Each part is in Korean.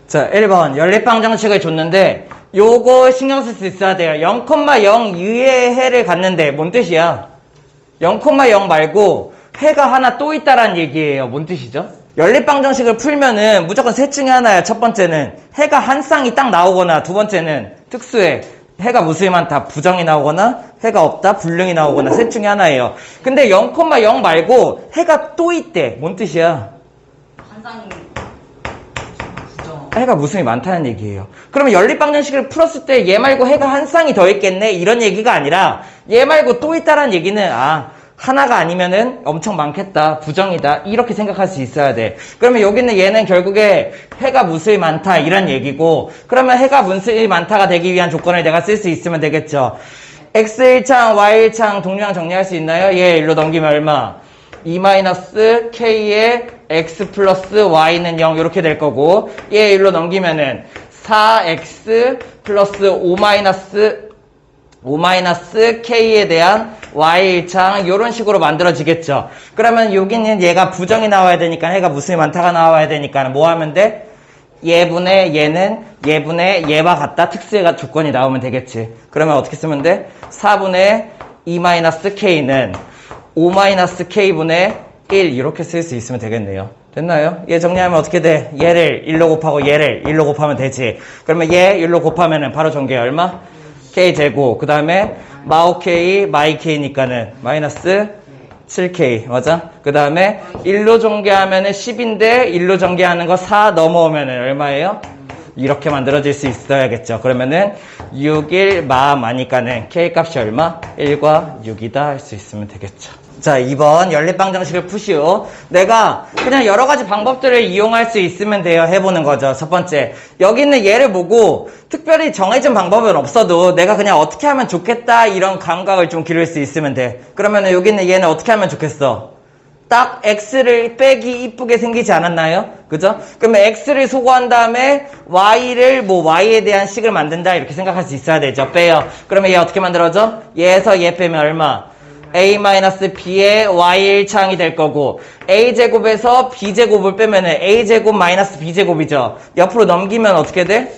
자, 1번 연립방정식을 줬는데 요거 신경 쓸 수 있어야 돼요. 0,0 이외의 해를 갖는데 뭔 뜻이야? 0,0 말고 해가 하나 또 있다라는 얘기예요. 뭔 뜻이죠? 연립방정식을 풀면은 무조건 셋 중에 하나야. 첫 번째는 해가 한 쌍이 딱 나오거나, 두 번째는 특수해. 해가 무수히 많다. 부정이 나오거나 해가 없다. 불능이 나오거나 셋 중에 하나예요. 근데 0,0 말고 해가 또 있대. 뭔 뜻이야? 한 쌍이 해가 무수히 많다는 얘기예요. 그러면 연립방정식을 풀었을 때 얘 말고 해가 한 쌍이 더 있겠네 이런 얘기가 아니라 얘 말고 또 있다라는 얘기는 하나가 아니면은 엄청 많겠다, 부정이다 이렇게 생각할 수 있어야 돼. 그러면 여기는 얘는 결국에 해가 무수히 많다 이런 얘기고, 그러면 해가 무수히 많다가 되기 위한 조건을 내가 쓸 수 있으면 되겠죠. x1창, y1창 동류항 정리할 수 있나요? 얘 일로 넘기면 얼마? 2-k에 x 플러스 y는 0 이렇게 될 거고, 얘 일로 넘기면은 4x 플러스 5-k에 대한 y1창 이런 식으로 만들어지겠죠. 그러면 여기는 얘가 부정이 나와야 되니까, 해가 무수히 많다가 나와야 되니까 뭐 하면 돼? 얘분의 얘는 얘분의 얘와 같다 특수의 조건이 나오면 되겠지. 그러면 어떻게 쓰면 돼? 4분의 2-k는 5-k분의 1 이렇게 쓸 수 있으면 되겠네요. 됐나요? 얘 정리하면 어떻게 돼? 얘를 1로 곱하고 얘를 1로 곱하면 되지. 그러면 얘 1로 곱하면은 바로 전개 얼마? k제곱. 그 다음에 마오k 마이k니까는 마이너스 7k. 맞아? 그 다음에 1로 전개하면은 10인데 1로 전개하는 거 4 넘어오면은 얼마예요? 이렇게 만들어질 수 있어야겠죠. 그러면은 6, 1, 마니까는 k 값이 얼마? 1과 6이다 할 수 있으면 되겠죠. 자, 2번 연립방정식을 푸시오. 내가 그냥 여러 가지 방법들을 이용할 수 있으면 돼요. 해보는 거죠. 첫 번째, 여기 있는 얘를 보고 특별히 정해진 방법은 없어도 내가 그냥 어떻게 하면 좋겠다 이런 감각을 좀 기를 수 있으면 돼. 그러면은 여기 있는 얘는 어떻게 하면 좋겠어? 딱 x를 빼기 이쁘게 생기지 않았나요? 그죠? 그러면 x를 소거한 다음에 y를 y에 대한 식을 만든다 이렇게 생각할 수 있어야 되죠. 빼요. 그러면 얘 어떻게 만들어져? 얘에서 얘 빼면 얼마? a-b의 y1창이 될 거고, a제곱에서 b제곱을 빼면은 a제곱 마이너스 b제곱이죠. 옆으로 넘기면 어떻게 돼?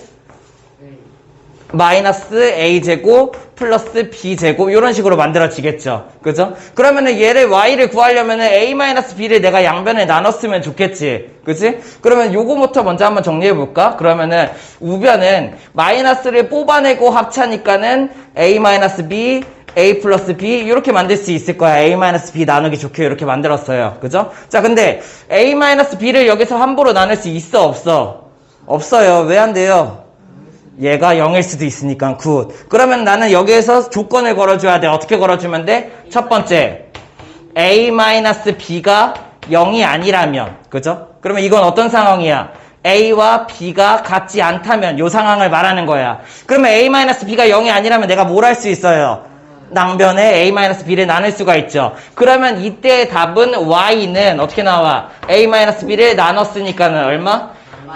마이너스 a제곱 플러스 b제곱 이런 식으로 만들어지겠죠. 그죠? 그러면은 얘를 y를 구하려면은 a-b를 내가 양변에 나눴으면 좋겠지. 그치? 그러면 요거부터 먼저 한번 정리해 볼까? 그러면은 우변은 마이너스를 뽑아내고 합차니까는 a-b a 플러스 b 이렇게 만들 수 있을 거야. a-b 나누기 좋게 이렇게 만들었어요. 그죠? 자, 근데 a-b를 여기서 함부로 나눌 수 있어 없어? 없어요. 왜 안 돼요? 얘가 0일 수도 있으니까 굿. 그러면 나는 여기에서 조건을 걸어줘야 돼. 어떻게 걸어주면 돼? 첫 번째, a-b가 0이 아니라면, 그죠? 그러면 이건 어떤 상황이야? a와 b가 같지 않다면 이 상황을 말하는 거야. 그러면 a-b가 0이 아니라면 내가 뭘 할 수 있어요? 낭변에 a-b를 나눌 수가 있죠. 그러면 이때 답은 y는 어떻게 나와? a-b를 나눴으니까는 얼마?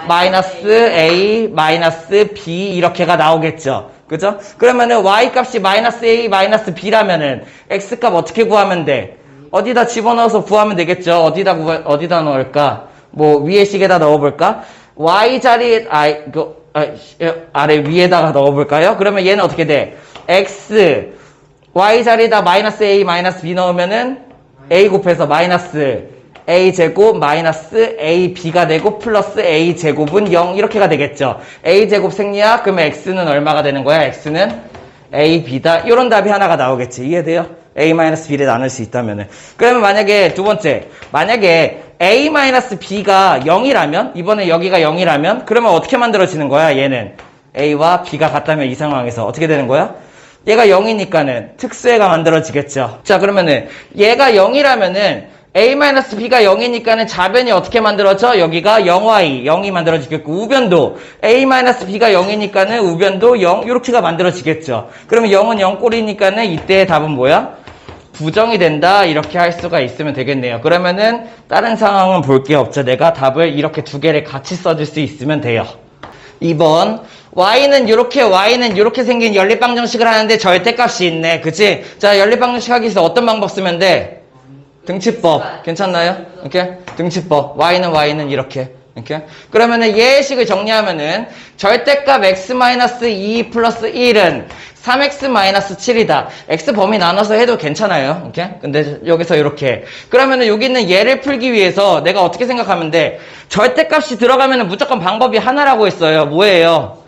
마이너스 a 마이너스 b 이렇게가 나오겠죠. 그죠? 그러면은 y 값이 마이너스 a 마이너스 b라면은 x 값 어떻게 구하면 돼? 어디다 집어넣어서 구하면 되겠죠. 어디다 넣을까? 뭐 위에 식에다 넣어볼까? y 자리 아래 위에다가 넣어볼까요? 그러면 얘는 어떻게 돼? x y 자리에다 마이너스 a 마이너스 b 넣으면은 a 곱해서 마이너스 a 제곱 마이너스 a b가 되고 플러스 a 제곱은 0 이렇게가 되겠죠. a 제곱 생략 그러면 x는 얼마가 되는 거야? x는 a b다. 이런 답이 하나가 나오겠지. 이해돼요? a 마이너스 b를 나눌 수 있다면은. 그러면 만약에 두 번째, 만약에 a 마이너스 b가 0이라면, 이번에 여기가 0이라면 그러면 어떻게 만들어지는 거야? 얘는 a와 b가 같다면 이 상황에서 어떻게 되는 거야? 얘가 0이니까는 특수해가 만들어지겠죠. 자, 그러면은 얘가 0이라면은 a-b가 0이니까는 좌변이 어떻게 만들어져? 여기가 0y, 0이 만들어지겠고, 우변도 a-b가 0이니까는 우변도 0, 이렇게가 만들어지겠죠. 그러면 0은 0꼴이니까는 이때의 답은 뭐야? 부정이 된다, 이렇게 할 수가 있으면 되겠네요. 그러면은 다른 상황은 볼 게 없죠. 내가 답을 이렇게 두 개를 같이 써줄 수 있으면 돼요. 2번 y는 이렇게 생긴 연립방정식을 하는데 절대값이 있네. 그치? 자, 연립방정식 하기 위해서 어떤 방법 쓰면 돼? 등치법. 괜찮나요? 이렇게? 등치법. y는 이렇게. 이렇게. 그러면은 얘의 식을 정리하면은 절대값 x-2 플러스 1은 3x-7이다. x 범위 나눠서 해도 괜찮아요. 이렇게. 근데 여기서 이렇게. 그러면은 여기 있는 얘를 풀기 위해서 내가 어떻게 생각하면 돼? 절대값이 들어가면은 무조건 방법이 하나라고 했어요. 뭐예요?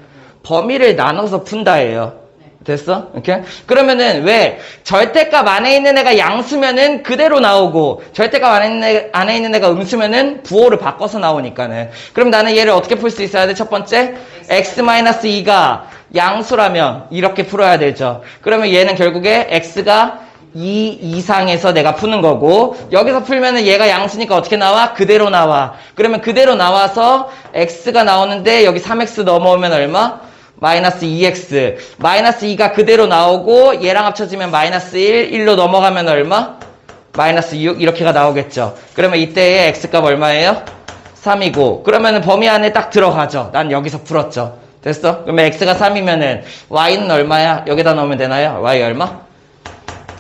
범위를 나눠서 푼다예요. 됐어? 이렇게? 그러면은 왜 절대값 안에 있는 애가 양수면은 그대로 나오고 절대값 안에 있는 애가 음수면은 부호를 바꿔서 나오니까는. 그럼 나는 얘를 어떻게 풀 수 있어야 돼? 첫 번째 x-2가 양수라면 이렇게 풀어야 되죠. 그러면 얘는 결국에 x가 2 이상에서 내가 푸는 거고 여기서 풀면은 얘가 양수니까 어떻게 나와? 그대로 나와. 그러면 그대로 나와서 x가 나오는데 여기 3x 넘어오면 얼마? 마이너스 2x. 마이너스 2가 그대로 나오고 얘랑 합쳐지면 마이너스 1, 1로 넘어가면 얼마? 마이너스 6 이렇게가 나오겠죠. 그러면 이때의 x값 얼마예요? 3이고 그러면은 범위 안에 딱 들어가죠. 난 여기서 풀었죠. 됐어? 그러면 x가 3이면은 y는 얼마야? 여기다 넣으면 되나요? y 얼마?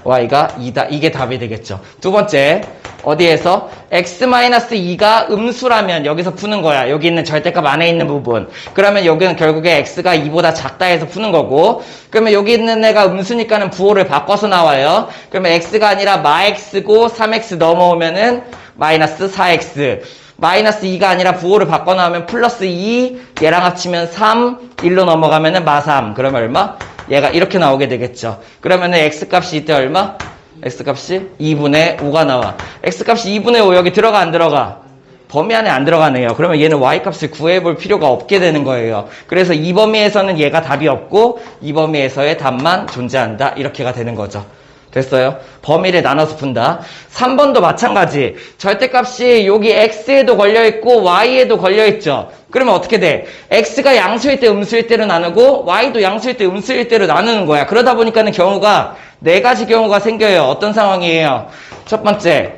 y가 2다. 이게 답이 되겠죠. 두 번째, 어디에서? x-2가 음수라면 여기서 푸는 거야. 여기 있는 절대값 안에 있는 부분. 그러면 여기는 결국에 x가 2보다 작다 해서 푸는 거고, 그러면 여기 있는 애가 음수니까는 부호를 바꿔서 나와요. 그러면 x가 아니라 마x고 3x 넘어오면은 마이너스 4x. 마이너스 2가 아니라 부호를 바꿔 나오면 플러스 2, 얘랑 합치면 3, 1로 넘어가면은 마3. 그러면 얼마? 얘가 이렇게 나오게 되겠죠. 그러면은 x값이 이때 얼마? x값이 2분의 5가 나와. x값이 2분의 5 여기 들어가 안 들어가? 범위 안에 안 들어가네요. 그러면 얘는 y값을 구해볼 필요가 없게 되는 거예요. 그래서 이 범위에서는 얘가 답이 없고 이 범위에서의 답만 존재한다. 이렇게가 되는 거죠. 됐어요? 범위를 나눠서 푼다. 3번도 마찬가지. 절대값이 여기 x에도 걸려있고 y에도 걸려있죠. 그러면 어떻게 돼? x가 양수일 때 음수일 때로 나누고 y도 양수일 때 음수일 때로 나누는 거야. 그러다 보니까는 경우가 네 가지 경우가 생겨요. 어떤 상황이에요? 첫 번째,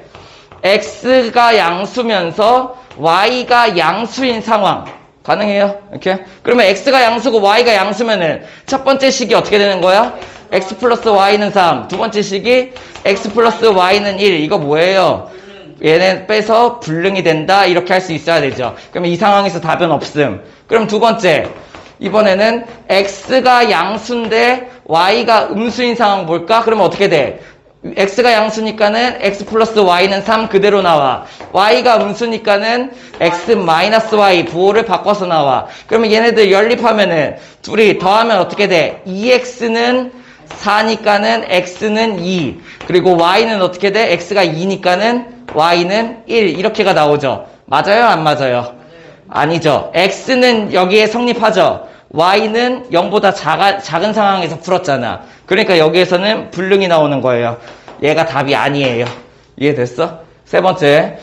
x가 양수면서 y가 양수인 상황. 가능해요? 이렇게? 그러면 x가 양수고 y가 양수면은 첫 번째 식이 어떻게 되는 거야? x 플러스 y는 3. 두 번째 식이 x 플러스 y는 1. 이거 뭐예요? 얘네 빼서 불능이 된다. 이렇게 할 수 있어야 되죠. 그러면 이 상황에서 답은 없음. 그럼 두 번째. 이번에는 x가 양수인데 y가 음수인 상황 볼까? 그러면 어떻게 돼? x가 양수니까는 x 플러스 y는 3 그대로 나와. y가 음수니까는 x 마이너스 y 부호를 바꿔서 나와. 그러면 얘네들 연립하면은 둘이 더하면 어떻게 돼? 2x는 4니까는 x는 2. 그리고 y는 어떻게 돼? x가 2니까는 y는 1. 이렇게가 나오죠. 맞아요? 안 맞아요? 아니죠. x는 여기에 성립하죠. y는 0보다 작은 상황에서 풀었잖아. 그러니까 여기에서는 불능이 나오는 거예요. 얘가 답이 아니에요. 이해됐어? 세 번째.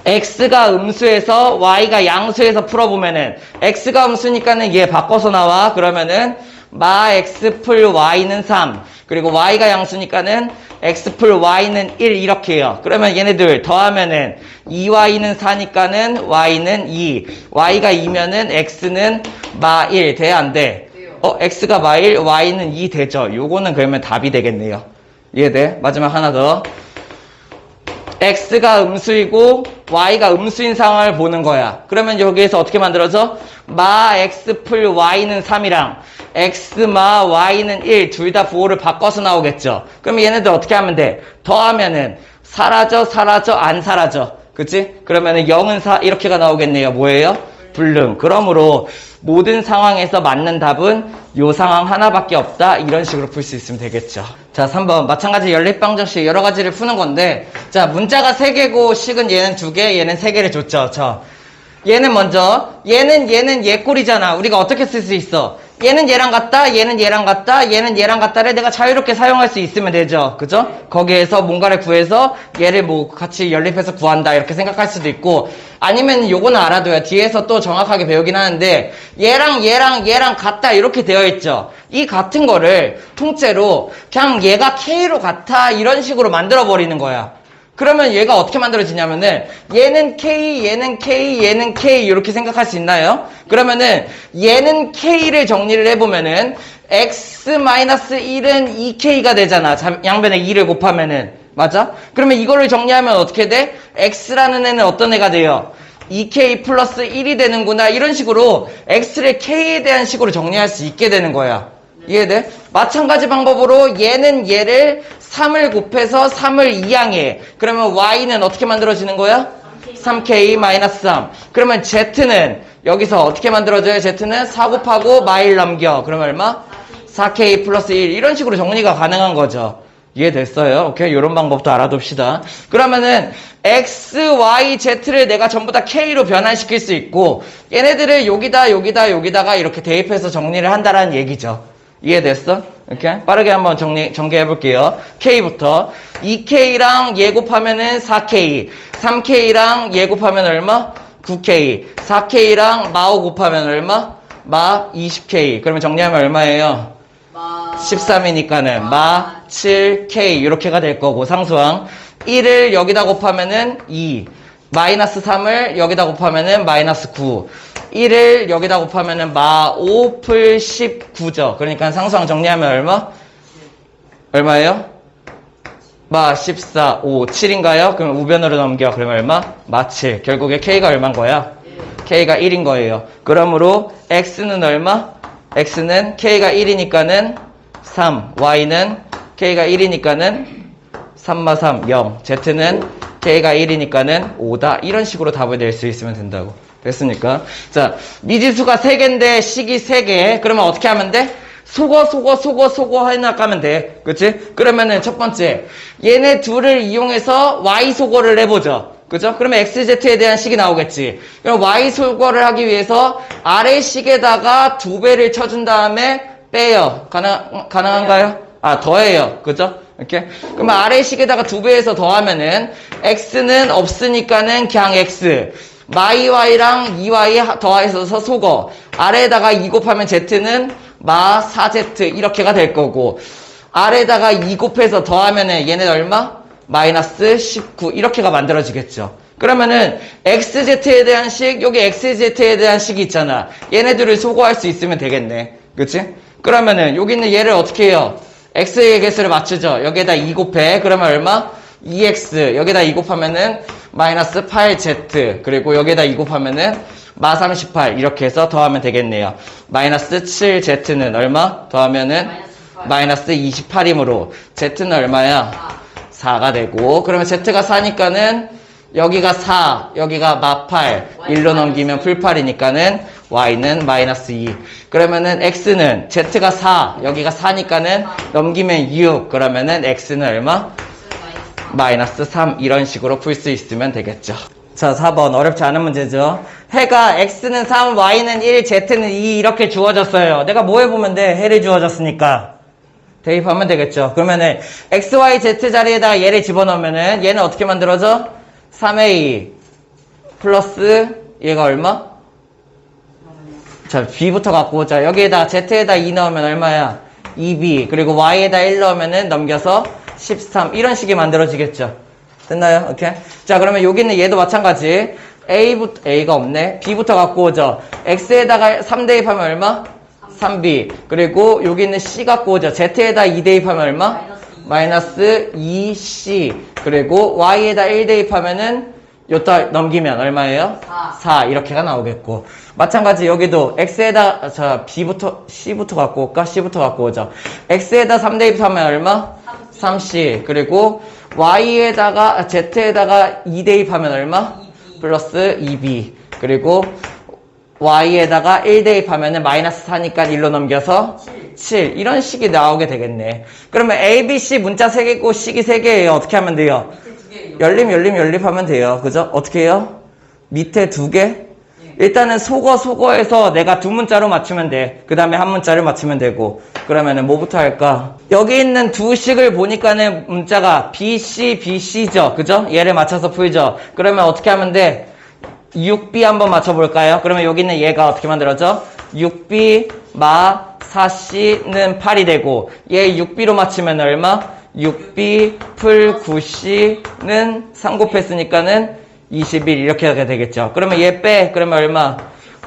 x가 음수에서 y가 양수에서 풀어보면은 x가 음수니까는 얘 바꿔서 나와. 그러면은 마 x 풀 y는 3. 그리고 y가 양수니까는 x 풀 y는 1 이렇게 해요. 그러면 얘네들 더하면은 2y는 4니까는 y는 2. y가 2면은 x는 마 1. 돼? 안 돼? x가 마 1, y는 2 되죠. 요거는 그러면 답이 되겠네요. 이해돼? 마지막 하나 더. x가 음수이고 y가 음수인 상황을 보는 거야. 그러면 여기에서 어떻게 만들어져? 마 x 풀 y는 3이랑 x 마 y는 1 둘 다 부호를 바꿔서 나오겠죠. 그러면 얘네들 어떻게 하면 돼? 더하면은 사라져 안 사라져. 그치? 그러면은 0은 4 이렇게가 나오겠네요. 뭐예요? 불능. 그러므로 모든 상황에서 맞는 답은 요 상황 하나밖에 없다. 이런 식으로 풀 수 있으면 되겠죠. 자, 3번. 마찬가지 연립방정식 여러 가지를 푸는 건데, 자, 문자가 3개고 식은 얘는 2개, 얘는 3개를 줬죠. 얘는 먼저, 얘는 얘 꼴이잖아. 우리가 어떻게 쓸 수 있어? 얘는 얘랑 같다, 얘는 얘랑 같다, 얘는 얘랑 같다를 내가 자유롭게 사용할 수 있으면 되죠. 그죠? 거기에서 뭔가를 구해서 얘를 뭐 같이 연립해서 구한다 이렇게 생각할 수도 있고, 아니면 요거는 알아둬야 뒤에서 또 정확하게 배우긴 하는데 얘랑 같다 이렇게 되어 있죠. 이 같은 거를 통째로 그냥 얘가 K로 같아 이런 식으로 만들어 버리는 거야. 그러면 얘가 어떻게 만들어지냐면은 얘는 K, 얘는 K, 얘는 K 이렇게 생각할 수 있나요? 그러면은 얘는 K를 정리를 해보면은 x-1은 2K가 되잖아. 양변에 2를 곱하면은. 맞아? 그러면 이거를 정리하면 어떻게 돼? x라는 애는 어떤 애가 돼요? 2k 플러스 1이 되는구나. 이런 식으로 x를 k에 대한 식으로 정리할 수 있게 되는 거야. 이해돼? 마찬가지 방법으로 얘는 얘를 3을 곱해서 3을 이항해. 그러면 y는 어떻게 만들어지는 거야? 3k 마이너스 3. 그러면 z는 여기서 어떻게 만들어져요? z는 4 곱하고 마일 넘겨. 그러면 얼마? 4k 플러스 1. 이런 식으로 정리가 가능한 거죠. 이해됐어요? 오케이? 이런 방법도 알아둡시다. 그러면은 x, y, z를 내가 전부 다 k로 변환시킬 수 있고 얘네들을 여기다가 이렇게 대입해서 정리를 한다라는 얘기죠. 이해됐어? 이렇게 빠르게 한번 전개해 볼게요. k부터 2k랑 얘 곱하면은 4k, 3k랑 얘 곱하면 얼마? 9k, 4k랑 마5 곱하면 얼마? 마 20k. 그러면 정리하면 얼마예요? 13이니까는 마 7k 이렇게가 될 거고 상수항 1을 여기다 곱하면은 2, 마이너스 3을 여기다 곱하면은 마이너스 9, 1을 여기다 곱하면은 마 5 풀 19죠. 그러니까 상수항 정리하면 얼마예요? 마 14, 5, 7인가요? 그럼 우변으로 넘겨. 그러면 얼마? 마 7. 결국에 k가 얼마인 거야? k가 1인 거예요. 그러므로 x는 얼마? x는 k가 1이니까는 3, y는 k가 1이니까는 3마 3, 0, z는 k가 1이니까는 5다. 이런 식으로 답을 낼 수 있으면 된다고. 됐습니까? 자, 미지수가 3개인데 식이 3개. 그러면 어떻게 하면 돼? 소거 해나가면 돼. 그치? 그러면은 첫 번째, 얘네 둘을 이용해서 y 소거를 해보죠. 그죠? 그러면 xz에 대한 식이 나오겠지. 그럼 y 소거를 하기 위해서 아래 식에다가 2배를 쳐준 다음에 빼요. 가능한가요? 아, 더해요. 그죠? 이렇게. 그러면 아래 식에다가 2배해서 더하면은 x는 없으니까는 그냥 x. 마이y랑 2y 더해서 소거. 아래에다가 2 곱하면 z는 마 4z 이렇게가 될 거고 아래에다가 2 곱해서 더하면은 얘는 얼마? 마이너스 19 이렇게가 만들어지겠죠. 그러면은 xz에 대한 식, 여기 xz에 대한 식이 있잖아. 얘네들을 소거할 수 있으면 되겠네. 그치? 그러면은 여기 있는 얘를 어떻게 해요? x의 개수를 맞추죠. 여기에다 2 곱해. 그러면 얼마? 2x. 여기다 2 곱하면은 마이너스 8z. 그리고 여기에다 2 곱하면은 마 38. 이렇게 해서 더하면 되겠네요. 마이너스 7z는 얼마? 더하면은 마이너스 28이므로 z는 얼마야? 4가 되고 그러면 z가 4니까는 여기가 4, 여기가 마 8, 1로 넘기면 풀 8이니까는 y는 마이너스 2. 그러면은 x는 z가 4, 여기가 4니까는 넘기면 6. 그러면은 x는 얼마? 마이너스 3. 이런 식으로 풀 수 있으면 되겠죠. 자, 4번 어렵지 않은 문제죠. 해가 x는 3, y는 1, z는 2 이렇게 주어졌어요. 내가 뭐 해보면 돼? 해를 주어졌으니까. 대입하면 되겠죠. 그러면은 x, y, z 자리에다가 얘를 집어넣으면은 얘는 어떻게 만들어져? 3a 플러스 얘가 얼마? 자, b부터 갖고 오자. 여기에다 z에다 2 넣으면 얼마야? 2b. 그리고 y에다 1 넣으면은 넘겨서 13. 이런 식이 만들어지겠죠. 됐나요? 오케이. 자, 그러면 여기 있는 얘도 마찬가지. a가 없네. b부터 갖고 오죠. x에다가 3 대입하면 얼마? 3b. 그리고 여기 있는 c 갖고 오죠. z에다 2 대입하면 얼마? 마이너스 2c. 그리고 y에다 1 대입하면은 요따 넘기면 얼마예요? 4. 이렇게가 나오겠고. 마찬가지 여기도 x에다 c부터 갖고 올까? c부터 갖고 오죠. x에다 3 대입하면 얼마? 3c. 그리고 y에다가 z에다가 2 대입하면 얼마? 플러스 2b. 그리고 y에다가 1 대입하면은 마이너스 4니까 1로 넘겨서 7. 이런 식이 나오게 되겠네. 그러면 A, B, C 문자 3개고 식이 3개예요. 어떻게 하면 돼요? 열림 하면 돼요. 그죠? 어떻게 해요? 밑에 2개? 일단은 소거해서 내가 2문자로 맞추면 돼. 그 다음에 한 문자를 맞추면 되고. 그러면은 뭐부터 할까? 여기 있는 2식을 보니까는 문자가 B, C, B, C죠. 그죠? 얘를 맞춰서 풀죠. 그러면 어떻게 하면 돼? 6b 한번 맞춰볼까요? 그러면 여기 있는 얘가 어떻게 만들어져? 6b 마 4c는 8이 되고 얘 6b로 맞추면 얼마? 6b 풀 9c는 3 곱했으니까는 21 이렇게 하게 되겠죠. 그러면 얘 빼. 그러면 얼마?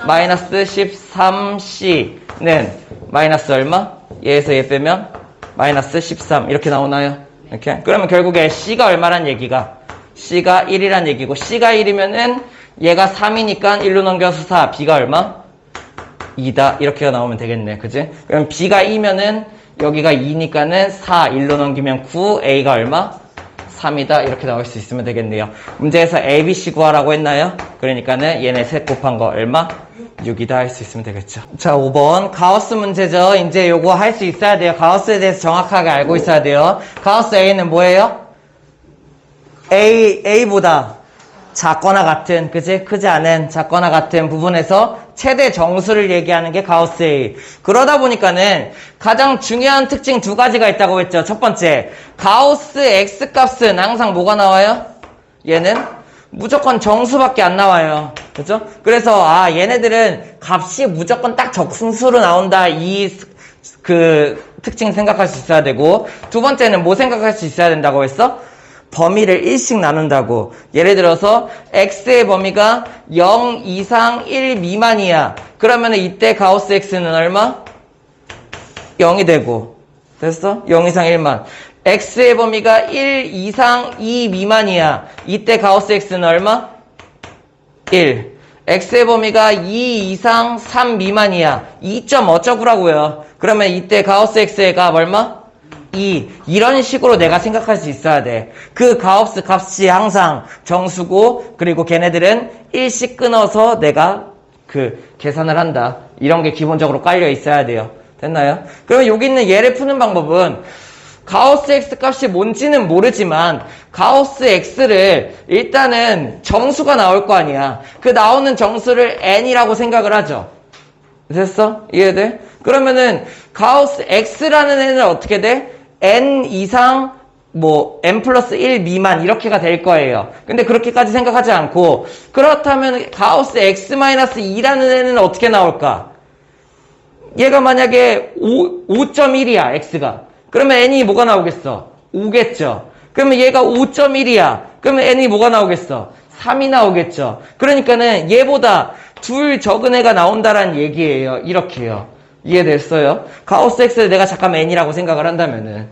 마이너스 13c는 마이너스 얼마? 얘에서 얘 빼면 마이너스 13 이렇게 나오나요? 이렇게. 그러면 결국에 c가 얼마란 얘기가? c가 1이란 얘기고 c가 1이면은 얘가 3이니까 1로 넘겨서 4. B가 얼마? 2다. 이렇게가 나오면 되겠네. 그지? 그럼 B가 2면은 여기가 2니까는 4. 1로 넘기면 9. A가 얼마? 3이다. 이렇게 나올 수 있으면 되겠네요. 문제에서 A, B, C 구하라고 했나요? 그러니까는 얘네 셋 곱한 거 얼마? 6이다 할 수 있으면 되겠죠. 자, 5번. 가우스 문제죠. 이제 요거 할 수 있어야 돼요. 가우스에 대해서 정확하게 알고 있어야 돼요. 가우스 A는 뭐예요? A보다 작거나 같은, 그지? 크지 않은 작거나 같은 부분에서 최대 정수를 얘기하는 게 가우스 A. 그러다 보니까는 가장 중요한 특징 두 가지가 있다고 했죠. 첫 번째, 가우스 X 값은 항상 뭐가 나와요? 얘는 무조건 정수밖에 안 나와요. 그죠? 그래서, 얘네들은 값이 무조건 딱 정수로 나온다. 특징 생각할 수 있어야 되고, 두 번째는 뭐 생각할 수 있어야 된다고 했어? 범위를 1씩 나눈다고. 예를 들어서 x의 범위가 0 이상 1 미만이야. 그러면 이때 가우스 x는 얼마? 0이 되고. 됐어? 0 이상 1만. x의 범위가 1 이상 2 미만이야. 이때 가우스 x는 얼마? 1. x의 범위가 2 이상 3 미만이야. 2점 어쩌구라고요. 그러면 이때 가우스 x의 값 얼마? 2. 이런 식으로 내가 생각할 수 있어야 돼. 그 가우스 값이 항상 정수고, 그리고 걔네들은 1씩 끊어서 내가 계산을 한다. 이런 게 기본적으로 깔려 있어야 돼요. 됐나요? 그러면 여기 있는 얘를 푸는 방법은 가우스 x 값이 뭔지는 모르지만 가우스 x를 일단은 정수가 나올 거 아니야. 그 나오는 정수를 n이라고 생각을 하죠. 됐어? 이해돼? 그러면은 가우스 x라는 애는 어떻게 돼? n 이상 n 플러스 1 미만 이렇게가 될 거예요. 근데 그렇게까지 생각하지 않고, 그렇다면 가우스 x 마이너스 2라는 애는 어떻게 나올까? 얘가 만약에 5.1이야 x가. 그러면 n이 뭐가 나오겠어? 5겠죠. 그러면 얘가 5.1이야. 그러면 n이 뭐가 나오겠어? 3이 나오겠죠. 그러니까는 얘보다 둘 적은 애가 나온다라는 얘기예요. 이렇게요. 이해됐어요? 가우스 x를 내가 잠깐 n이라고 생각을 한다면은,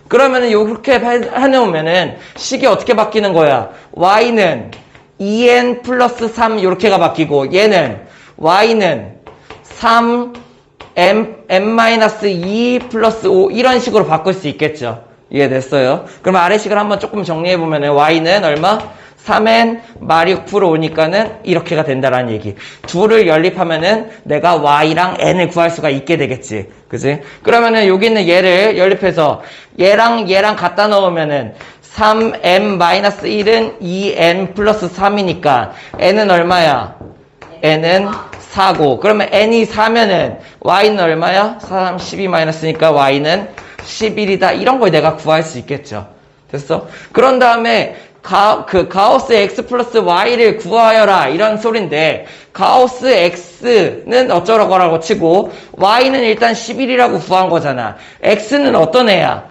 그러면은 이렇게 해놓으면은 식이 어떻게 바뀌는 거야? y는 2n 플러스 3 이렇게가 바뀌고, 얘는 y는 3 m-2 플러스 5 이런 식으로 바꿀 수 있겠죠. 이해됐어요? 그러면 아래식을 한번 조금 정리해보면은 y는 얼마? 3n 마리 6% 오니까는 이렇게가 된다라는 얘기. 둘을 연립하면은 내가 y랑 n을 구할 수가 있게 되겠지. 그지? 그러면은 여기 있는 얘를 연립해서 얘랑 갖다 넣으면은 3m-1은 2n 플러스 3이니까 n은 얼마야? n은 4고. 그러면 n이 4면은 y는 얼마야? 3, 12 마이너스니까 y는 11이다. 이런 걸 내가 구할 수 있겠죠. 됐어? 그런 다음에 가우스 x 플러스 y를 구하여라 이런 소린데, 가우스 x는 어쩌라고 치고 y는 일단 11이라고 구한 거잖아. x는 어떤 애야?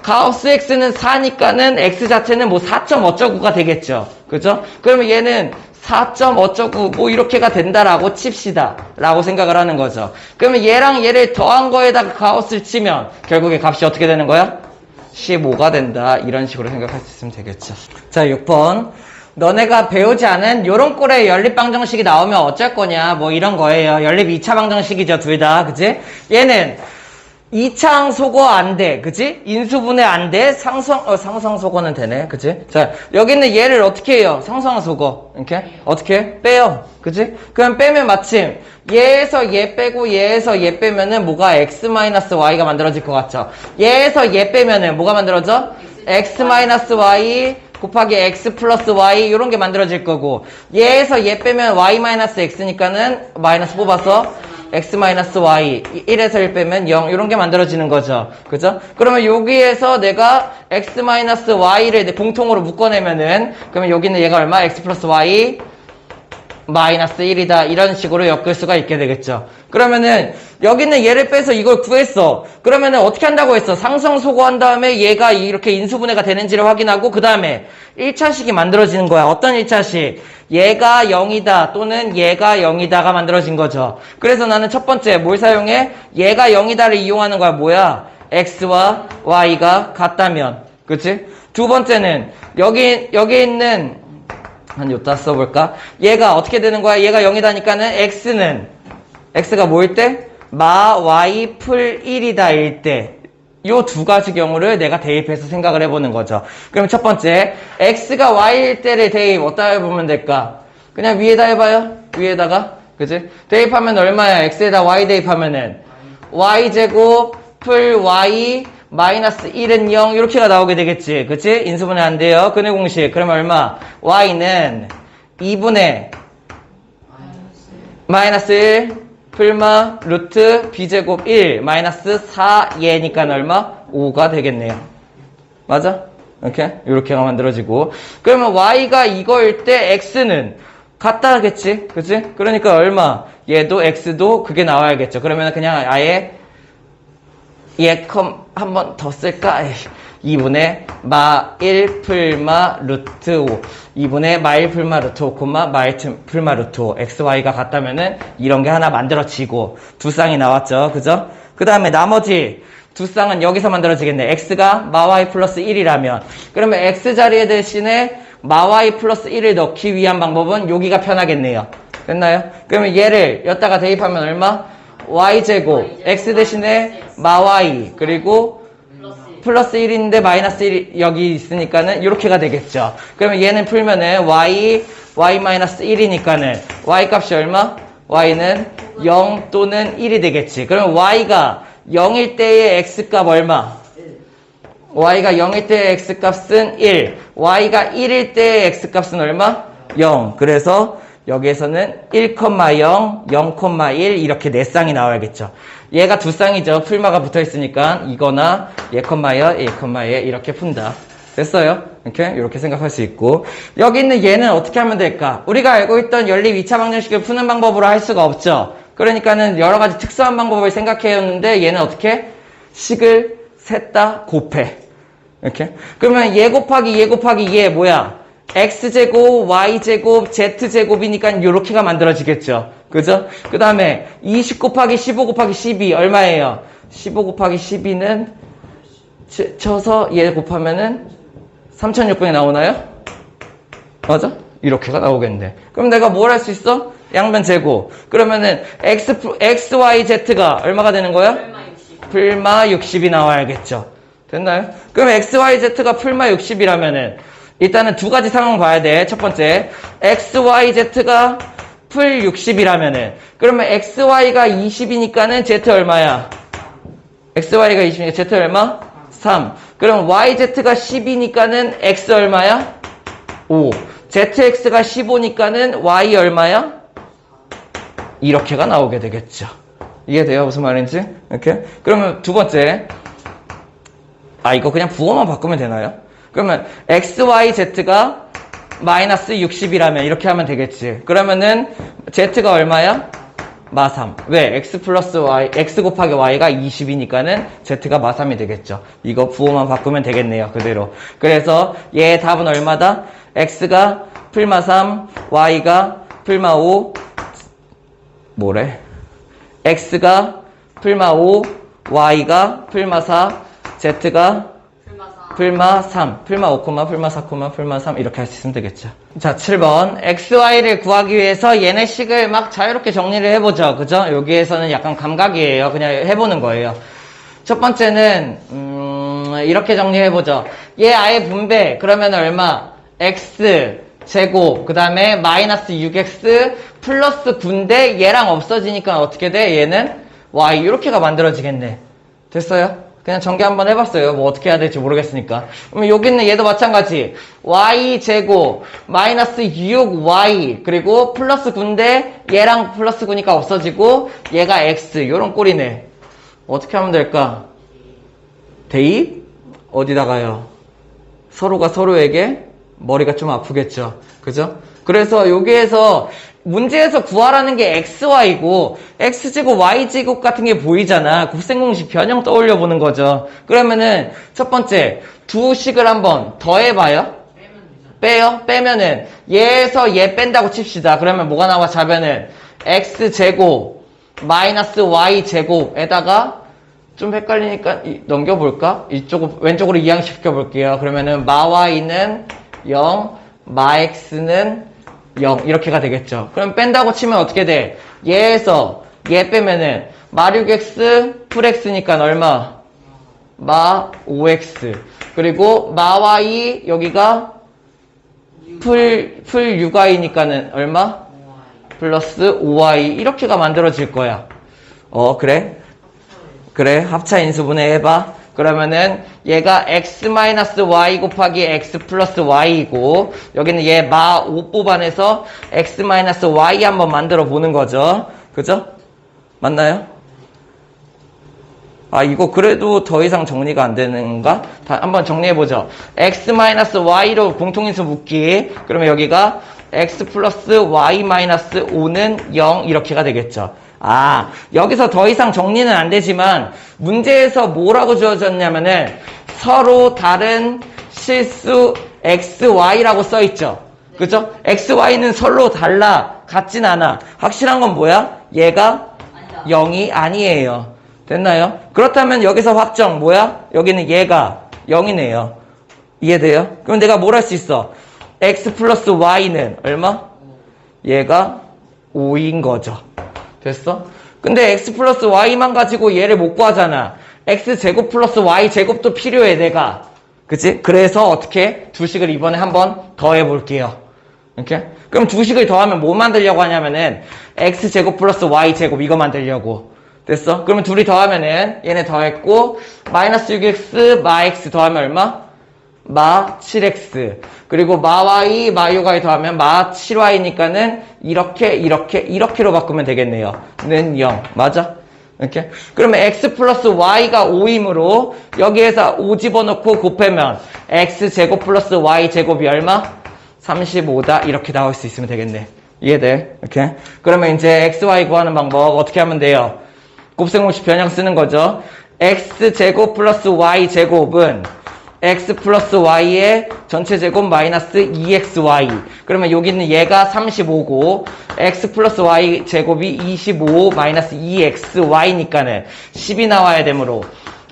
가우스 x는 4니까는 x 자체는 4점 어쩌구가 되겠죠. 그죠? 그러면 얘는 4점 어쩌고 이렇게가 된다라고 칩시다 라고 생각을 하는 거죠. 그러면 얘랑 얘를 더한 거에다가 가우스를 치면 결국에 값이 어떻게 되는 거야? 15가 된다. 이런 식으로 생각할 수 있으면 되겠죠. 자, 6번. 너네가 배우지 않은 요런 꼴의 연립 방정식이 나오면 어쩔 거냐, 이런 거예요. 연립 2차 방정식이죠, 둘 다. 그치? 얘는 2차 항소거 안 돼. 그치? 인수분해 안 돼. 상수항소거는 되네. 그치? 자, 여기 있는 얘를 어떻게 해요? 상수항소거. 이렇게? 어떻게 해? 빼요. 그치? 그럼 빼면 마침 얘에서 얘 빼고 얘에서 얘 빼면은 뭐가 x-y가 만들어질 것 같죠? 얘에서 얘 빼면은 뭐가 만들어져? x-y 곱하기 x 플러스 y 이런 게 만들어질 거고, 얘에서 얘 빼면 y-x니까는 마이너스 뽑아서 x-y 1에서 1 빼면 0 이런 게 만들어지는 거죠. 그죠? 그러면 여기에서 내가 x-y를 공통으로 묶어내면은, 그러면 여기는 얘가 얼마? x 플러스 y 마이너스 1이다. 이런 식으로 엮을 수가 있게 되겠죠. 그러면은 여기는 얘를 빼서 이걸 구했어. 그러면은 어떻게 한다고 했어? 상수항소거한 다음에 얘가 이렇게 인수분해가 되는지를 확인하고, 그 다음에 1차식이 만들어지는 거야. 어떤 1차식? 얘가 0이다 또는 얘가 0이다가 만들어진 거죠. 그래서 나는 첫 번째 뭘 사용해? 얘가 0이다를 이용하는 거야. 뭐야? x와 y가 같다면. 그치? 두 번째는 여기 있는 한 요따 써볼까? 얘가 어떻게 되는 거야? 얘가 0이다니까는 x가 뭐일 때? 마 y 풀 1이다 일 때. 요 두 가지 경우를 내가 대입해서 생각을 해보는 거죠. 그럼 첫 번째, x가 y일 때를 대입 어디다 해보면 될까? 그냥 위에다 해봐요. 위에다가. 그치? 대입하면 얼마야? x에다 y 대입하면은 y제곱 풀 y 마이너스 1은 0 이렇게가 나오게 되겠지. 그치? 인수분해 안 돼요. 근의 공식. 그러면 얼마? y는 2분의 마이너스 1 풀마 루트 b제곱 1 마이너스 4얘니까 얼마? 5가 되겠네요. 맞아? 이렇게가 만들어지고. 그러면 y가 이거일 때 x는 같다 하겠지? 그치? 그러니까 얼마? 얘도 x도 그게 나와야겠죠. 그러면 그냥 아예 얘 한 번 더 쓸까? 2분의 마 1 풀마 루트 5 2분의 마 1 풀마 루트 5 마 1 풀마 루트 5 xy가 같다면은 이런 게 하나 만들어지고 두 쌍이 나왔죠. 그죠? 그 다음에 나머지 두 쌍은 여기서 만들어지겠네. x가 마 y 플러스 1이라면 그러면 x 자리에 대신에 마 y 플러스 1을 넣기 위한 방법은 여기가 편하겠네요. 됐나요? 그러면 얘를 여기다가 대입하면 얼마? y제곱 x 대신에 마 y 그리고 플러스 1인데 마이너스 1 여기 있으니까는 이렇게가 되겠죠. 그러면 얘는 풀면은 y 마이너스 1이니까는 y 값이 얼마? y는 0 또는 1이 되겠지. 그러면 y가 0일 때의 x 값 얼마? y가 0일 때의 x 값은 1 y가 1일 때의 x 값은 얼마? 0 그래서 여기에서는 1,0, 0,1 이렇게 네 쌍이 나와야겠죠. 얘가 두 쌍이죠. 풀마가 붙어있으니까 이거나 얘, 1,1 이렇게 푼다. 됐어요? 이렇게 생각할 수 있고 여기 있는 얘는 어떻게 하면 될까? 우리가 알고 있던 연립 2차 방정식을 푸는 방법으로 할 수가 없죠. 그러니까는 여러 가지 특수한 방법을 생각해왔는데 얘는 어떻게? 식을 셋 다 곱해. 그러면 얘 곱하기 얘 뭐야? x제곱, y제곱, z제곱이니까 이렇게가 만들어지겠죠. 그죠? 그 다음에 20 곱하기 15 곱하기 12 얼마예요? 15 곱하기 12는 쳐서 얘 곱하면은 3600이 나오나요? 맞아? 이렇게가 나오겠네. 그럼 내가 뭘 할 수 있어? 양변 제곱. 그러면은 y, z가 얼마가 되는 거야? 풀마 60이 나와야겠죠. 됐나요? 그럼 y, z가 풀마 60이라면은 일단은 두 가지 상황 봐야 돼. 첫 번째, xyz가 풀 60이라면은 그러면 xy가 20이니까는 z 얼마야? xy가 20이니까 z 얼마? 3. 그럼 yz가 10이니까는 x 얼마야? 5. zx가 15니까는 y 얼마야? 이렇게가 나오게 되겠죠. 이해돼요? 무슨 말인지? 그러면 두 번째, 이거 그냥 부호만 바꾸면 되나요? 그러면 xyz가 마이너스 60이라면 이렇게 하면 되겠지. 그러면은 z가 얼마야? 마 3. 왜? x 플러스 y, x 곱하기 y가 20이니까는 z가 마 3이 되겠죠. 이거 부호만 바꾸면 되겠네요. 그대로. 그래서 얘 답은 얼마다? x가 풀마 3, y가 풀마 5, 뭐래? x가 풀마 5, y가 풀마 4, z가 풀마 3, 풀마 5, 풀마 4, 풀마 3 이렇게 할 수 있으면 되겠죠. 자, 7번 xy를 구하기 위해서 얘네 식을 막 자유롭게 정리를 해보죠. 그죠? 여기에서는 약간 감각이에요. 그냥 해보는 거예요. 첫 번째는 이렇게 정리해보죠. 얘 아예 분배 그러면 얼마? x 제곱 그 다음에 마이너스 6x 플러스 9인데 얘랑 없어지니까 어떻게 돼? 얘는 y 이렇게가 만들어지겠네. 됐어요? 그냥 전개 한번 해봤어요. 뭐 어떻게 해야 될지 모르겠으니까. 그러면 여기 있는 얘도 마찬가지. y제곱 마이너스 6y 그리고 플러스 9인데 얘랑 플러스 9니까 없어지고 얘가 x 요런 꼴이네. 어떻게 하면 될까? 대입? 어디다가요? 서로가 서로에게 머리가 좀 아프겠죠. 그죠? 그래서 여기에서 문제에서 구하라는 게 xy고 x제곱 y제곱 같은 게 보이잖아. 곱셈공식 변형 떠올려 보는 거죠. 그러면은 첫 번째 두 식을 한번 더해봐요. 빼요? 빼면은 얘에서 얘 뺀다고 칩시다. 그러면 뭐가 나와? 자변은 x제곱 마이너스 y제곱에다가 좀 헷갈리니까 넘겨볼까? 이쪽 왼쪽으로 이항시켜 볼게요. 그러면은 마 y는 0, 마 x는 0 이렇게가 되겠죠. 그럼 뺀다고 치면 어떻게 돼? 얘에서 얘 빼면은 마 6x 풀 x니까 얼마? 마 5x 그리고 마 y 여기가 풀 6y니까는 얼마? 플러스 5y 이렇게가 만들어질 거야. 그래? 그래 합차 인수분해 해봐. 그러면은 얘가 x-y 곱하기 x 플러스 y이고 여기는 얘 마 5 뽑아내서 x-y 한번 만들어 보는 거죠. 그죠? 맞나요? 이거 그래도 더 이상 정리가 안 되는가? 한번 정리해보죠. x-y로 공통인수 묶기. 그러면 여기가 x 플러스 y-5는 0 이렇게가 되겠죠. 여기서 더 이상 정리는 안 되지만 문제에서 뭐라고 주어졌냐면은 서로 다른 실수 xy라고 써있죠. 그죠? xy는 서로 달라. 같진 않아. 확실한 건 뭐야? 얘가 0이 아니에요. 됐나요? 그렇다면 여기서 확정 뭐야? 여기는 얘가 0이네요. 이해돼요? 그럼 내가 뭘 할 수 있어? x 플러스 y는 얼마? 얘가 5인 거죠. 됐어? 근데 x 플러스 y만 가지고 얘를 못 구하잖아. x 제곱 플러스 y 제곱도 필요해 내가. 그치? 그래서 어떻게? 두식을 이번에 한번 더 해볼게요. 이렇게? 그럼 두식을 더하면 뭐 만들려고 하냐면은 x 제곱 플러스 y 제곱 이거 만들려고. 됐어? 그러면 둘이 더하면은 얘네 더했고 마이너스 6x 마 x 더하면 얼마? 마 7x 그리고 마 y 마 6y 더하면 마 7y니까는 이렇게로 바꾸면 되겠네요. 는 0 맞아? 이렇게 그러면 x 플러스 y가 5이므로 여기에서 5 집어넣고 곱하면 x 제곱 플러스 y 제곱이 얼마? 35다 이렇게 나올 수 있으면 되겠네. 이해돼? 이렇게 그러면 이제 xy 구하는 방법 어떻게 하면 돼요? 곱셈공식 변형 쓰는 거죠. x제곱 플러스 y제곱은 x 플러스 y의 전체 제곱 마이너스 2xy 그러면 여기는 얘가 35고 x 플러스 y 제곱이 25 마이너스 2xy니까는 10이 나와야 되므로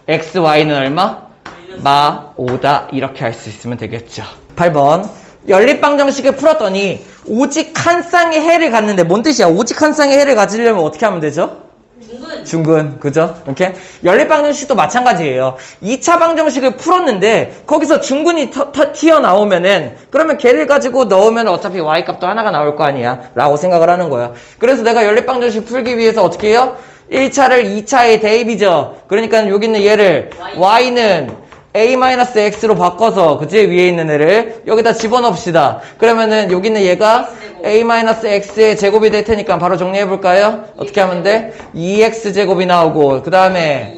xy는 얼마? 마 5다 이렇게 할 수 있으면 되겠죠. 8번 연립방정식을 풀었더니 오직 한 쌍의 해를 갖는데 뭔 뜻이야? 오직 한 쌍의 해를 가지려면 어떻게 하면 되죠? 중근, 그죠? 이렇게 연립방정식도 마찬가지예요. 2차 방정식을 풀었는데 거기서 중근이 튀어나오면은 그러면 걔를 가지고 넣으면 어차피 y값도 하나가 나올 거 아니야 라고 생각을 하는 거야. 그래서 내가 연립방정식 풀기 위해서 어떻게 해요? 1차를 2차에 대입이죠. 그러니까 여기 있는 얘를 y는 a-x로 바꿔서 그치? 위에 있는 애를 여기다 집어넣읍시다. 그러면은 여기 있는 얘가 a-x의 제곱이 될 테니까 바로 정리해 볼까요? 어떻게 하면 돼? 2x 제곱이 나오고 그 다음에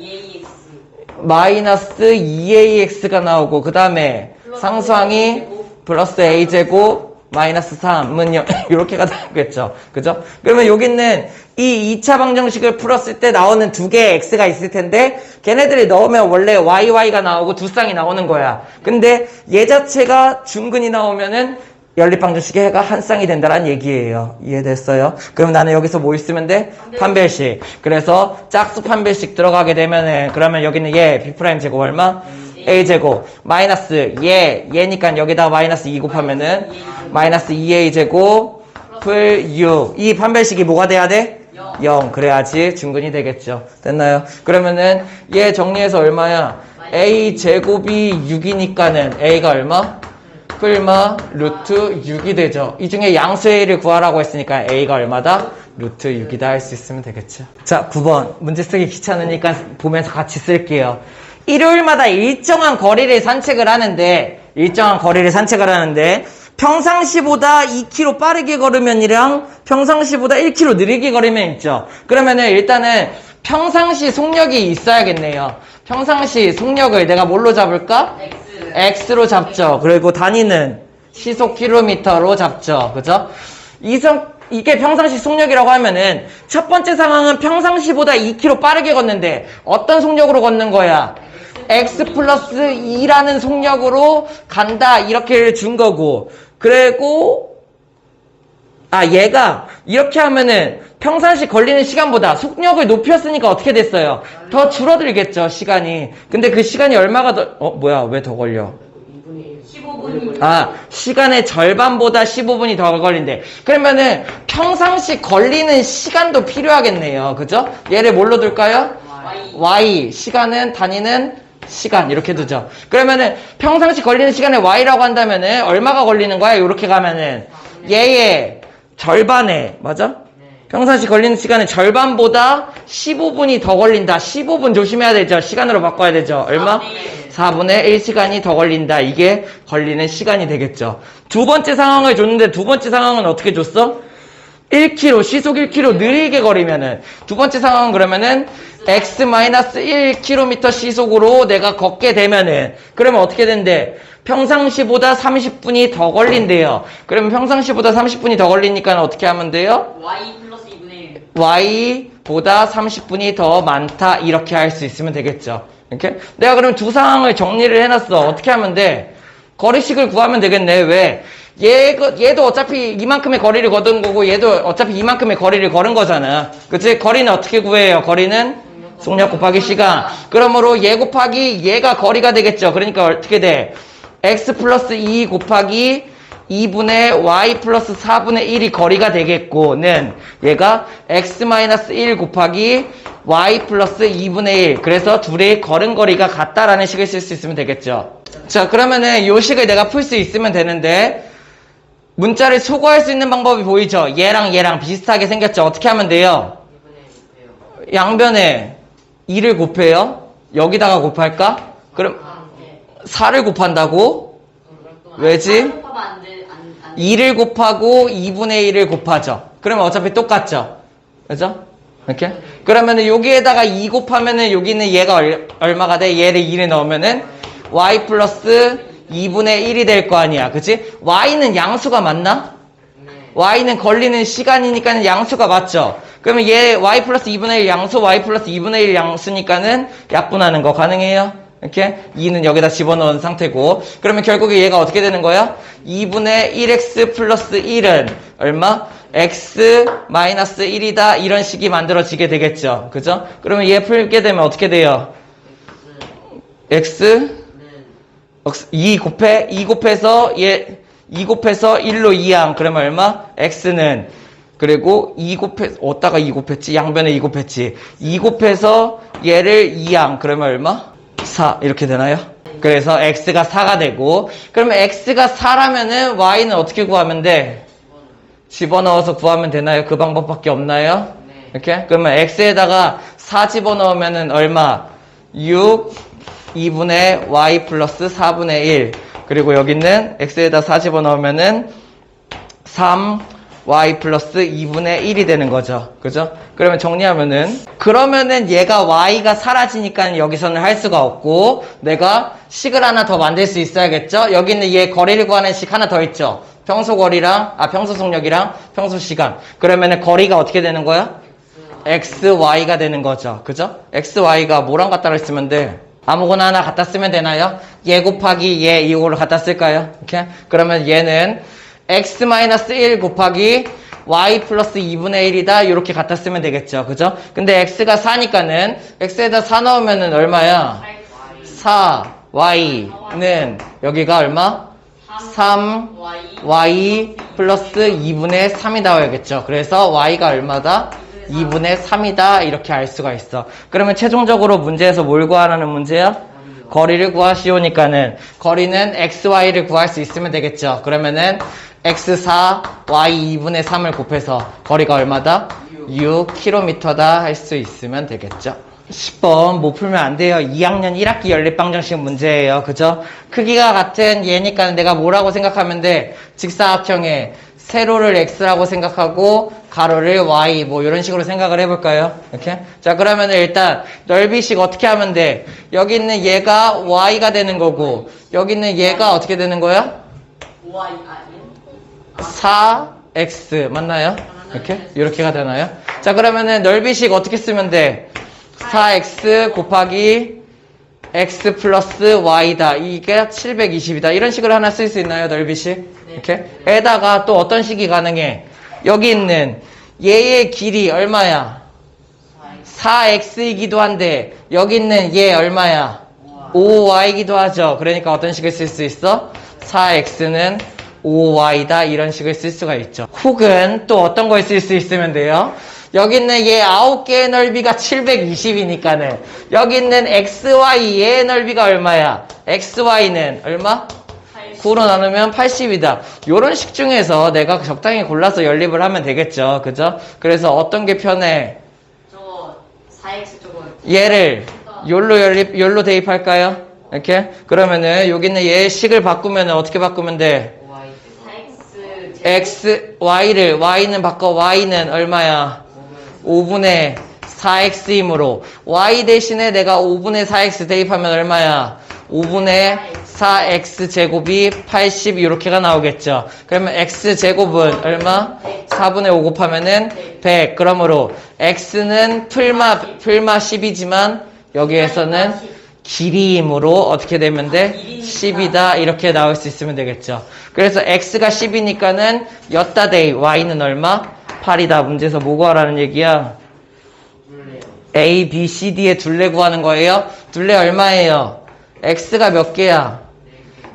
마이너스 2ax가 나오고 그 다음에 상수항이 플러스 a 제곱 마이너스 3은 이렇게가 되겠죠. 그죠? 그러면 여기 있는 이 2차 방정식을 풀었을 때 나오는 두 개의 x가 있을 텐데 걔네들이 넣으면 원래 y가 나오고 두 쌍이 나오는 거야. 근데 얘 자체가 중근이 나오면은 연립방정식의 해가 한 쌍이 된다는 얘기예요. 이해됐어요? 그럼 나는 여기서 뭐 있으면 돼? 판별식. 그래서 짝수 판별식 들어가게 되면은 그러면 여기는 얘 b' 제곱 얼마? a제곱 마이너스 얘니까 여기다 마이너스 2 곱하면은 마이너스 2a 제곱 풀 6. 이 판별식이 뭐가 돼야 돼? 0. 그래야지 중근이 되겠죠. 됐나요? 그러면은 얘 정리해서 얼마야? a 제곱이 6이니까는 a가 얼마? 풀마 루트 6이 되죠. 이 중에 양수의 a를 구하라고 했으니까 a가 얼마다? 루트 6이다 할 수 있으면 되겠죠. 자, 9번 문제 쓰기 귀찮으니까 보면서 같이 쓸게요. 일요일마다 일정한 거리를 산책을 하는데 평상시보다 2km 빠르게 걸으면이랑 평상시보다 1km 느리게 걸으면 있죠. 그러면은 일단은 평상시 속력이 있어야겠네요. 평상시 속력을 내가 뭘로 잡을까? X로 잡죠. 그리고 단위는 시속 킬로미터로 잡죠. 그죠? 이게 평상시 속력이라고 하면은 첫 번째 상황은 평상시보다 2km 빠르게 걷는데 어떤 속력으로 걷는 거야? X 플러스 2라는 속력으로 간다. 이렇게 준 거고. 그리고 얘가 이렇게 하면은 평상시 걸리는 시간보다 속력을 높였으니까 어떻게 됐어요? 더 줄어들겠죠, 시간이. 근데 그 시간이 얼마가 더, 뭐야, 왜 더 걸려? 15분. 15분이. 아, 시간의 절반보다 15분이 더 걸린대. 그러면은 평상시 걸리는 시간도 필요하겠네요. 그죠? 얘를 뭘로 둘까요? y. 시간은 다니는 시간. 이렇게 두죠. 그러면은 평상시 걸리는 시간에 y라고 한다면은 얼마가 걸리는 거야? 이렇게 가면은 얘의 절반에, 맞아? 평상시 걸리는 시간의 절반보다 15분이 더 걸린다. 15분 조심해야 되죠. 시간으로 바꿔야 되죠. 얼마? 4분의 1시간이 더 걸린다. 이게 걸리는 시간이 되겠죠. 두 번째 상황을 줬는데 두 번째 상황은 어떻게 줬어? 1km, 시속 1km 느리게 거리면은 두 번째 상황은 그러면은 x-1km 시속으로 내가 걷게 되면은 그러면 어떻게 된대? 평상시보다 30분이 더 걸린대요. 그러면 평상시보다 30분이 더 걸리니까 어떻게 하면 돼요? y 플러스 2분의 1. y보다 30분이 더 많다. 이렇게 할 수 있으면 되겠죠. 이렇게? 내가 그럼 두 상황을 정리를 해놨어. 어떻게 하면 돼? 거리식을 구하면 되겠네. 왜? 얘도 어차피 이만큼의 거리를 걷은 거고 얘도 어차피 이만큼의 거리를 걸은 거잖아. 그치? 거리는 어떻게 구해요? 거리는 속력 곱하기 시간. 그러므로 얘 곱하기 얘가 거리가 되겠죠. 그러니까 어떻게 돼? x 플러스 2 곱하기 2분의 y 플러스 4분의 1이 거리가 되겠고는 얘가 x 마이너스 1 곱하기 y 플러스 2분의 1. 그래서 둘의 걸은 거리가 같다라는 식을 쓸 수 있으면 되겠죠. 자, 그러면은 요 식을 내가 풀 수 있으면 되는데 문자를 소거할 수 있는 방법이 보이죠? 얘랑 비슷하게 생겼죠? 어떻게 하면 돼요? 양변에 2를 곱해요. 여기다가 곱할까? 그럼 4를 곱한다고? 왜지? 2를 곱하고 2분의 1을 곱하죠. 그러면 어차피 똑같죠? 그죠? 이렇게? 그러면은 여기에다가 2 곱하면은 여기는 얘가 얼마가 돼? 얘를 2를 넣으면은 y 플러스 2분의 1이 될 거 아니야. 그치? y는 양수가 맞나? y는 걸리는 시간이니까는 양수가 맞죠? 그러면 얘 y 플러스 2분의 1 양수, y 플러스 2분의 1 양수니까는 약분하는 거 가능해요? 이렇게 2는 여기다 집어넣은 상태고 그러면 결국에 얘가 어떻게 되는 거야? 2분의 1x 플러스 1은 얼마? x 마이너스 1이다 이런 식이 만들어지게 되겠죠. 그죠? 그러면 얘 풀게 되면 어떻게 돼요? x 2 곱해서 얘 2 곱해서 1로 2항 그러면 얼마? x는 그리고 2 곱해서 어디다가 2 곱했지? 양변에 2 곱했지. 2 곱해서 얘를 2항 그러면 얼마? 4 이렇게 되나요? 그래서 x가 4가 되고 그러면 x가 4라면은 y는 어떻게 구하면 돼? 집어넣어서 구하면 되나요? 그 방법밖에 없나요? 이렇게? 그러면 x에다가 4 집어넣으면은 얼마? 6 2분의 y 플러스 4분의 1 그리고 여기는 x에다 4 집어넣으면은 3 y 플러스 2분의 1이 되는 거죠. 그죠? 그러면 정리하면은 그러면은 얘가 y가 사라지니까 여기서는 할 수가 없고 내가 식을 하나 더 만들 수 있어야겠죠? 여기는 얘 거리를 구하는 식 하나 더 있죠. 평소 거리랑 평소 속력이랑 평소 시간. 그러면은 거리가 어떻게 되는 거야? xy가 되는 거죠. 그죠? xy가 뭐랑 갖다 쓰면 돼? 아무거나 하나 갖다 쓰면 되나요? 얘 곱하기 얘 이거를 갖다 쓸까요? 이렇게? 그러면 얘는 x-1 곱하기 y 플러스 2분의 1이다 이렇게 갖다 쓰면 되겠죠. 그죠? 근데 x가 4니까는 x에다 4 넣으면은 얼마야? 4y는 여기가 얼마? 3y 플러스 2분의 3이 나와야겠죠. 그래서 y가 얼마다? 2분의 3이다 이렇게 알 수가 있어. 그러면 최종적으로 문제에서 뭘 구하라는 문제야? 거리를 구하시오니까는 거리는 xy를 구할 수 있으면 되겠죠. 그러면은 x4 y 2분의 3을 곱해서 거리가 얼마다? 6km다 할 수 있으면 되겠죠. 10번 못 풀면 안 돼요. 2학년 1학기 연립방정식 문제예요. 그죠? 크기가 같은 얘니까 내가 뭐라고 생각하면 돼? 직사각형에 세로를 x라고 생각하고 가로를 y 뭐 이런 식으로 생각을 해볼까요? 이렇게? 자 그러면 일단 넓이식 어떻게 하면 돼? 여기 있는 얘가 y가 되는 거고 여기 있는 얘가 어떻게 되는 거야? 4x 맞나요? 이렇게가 되나요? 자 그러면은 넓이식 어떻게 쓰면 돼? 4x 곱하기 x 플러스 y다. 이게 720이다. 이런 식으로 하나 쓸 수 있나요? 넓이식? 이렇게? 에다가 또 어떤 식이 가능해? 여기 있는 얘의 길이 얼마야? 4x이기도 한데 여기 있는 얘 얼마야? 5y이기도 하죠. 그러니까 어떤 식을 쓸 수 있어? 4x는 5y다. 이런 식을 쓸 수가 있죠. 혹은 또 어떤 걸 쓸 수 있으면 돼요? 여기 있는 얘 9개의 넓이가 720이니까는 여기 있는 xy 얘의 넓이가 얼마야? xy는 얼마? 9로 나누면 80이다. 요런 식 중에서 내가 적당히 골라서 연립을 하면 되겠죠. 그죠? 그래서 어떤 게 편해? 저거 4x 저거 얘를 요로 대입할까요? 이렇게? 그러면은 여기 있는 얘의 식을 바꾸면 어떻게 바꾸면 돼? 4x y는 바꿔. y는 얼마야? 5분의 4x이므로 y 대신에 내가 5분의 4x 대입하면 얼마야? 5분의 4x 제곱이 80 이렇게가 나오겠죠. 그러면 x 제곱은 얼마? 4분의 5 곱하면은 100. 그러므로 x는 풀마 10이지만 여기에서는 길이이므로 어떻게 되면 돼? 10이다. 이렇게 나올 수 있으면 되겠죠. 그래서 x가 10이니까는 였다 대 y는 얼마? 8이다. 문제에서 뭐 구하라는 얘기야? A, B, C, D의 둘레 구하는 거예요. 둘레 얼마예요? x가 몇 개야?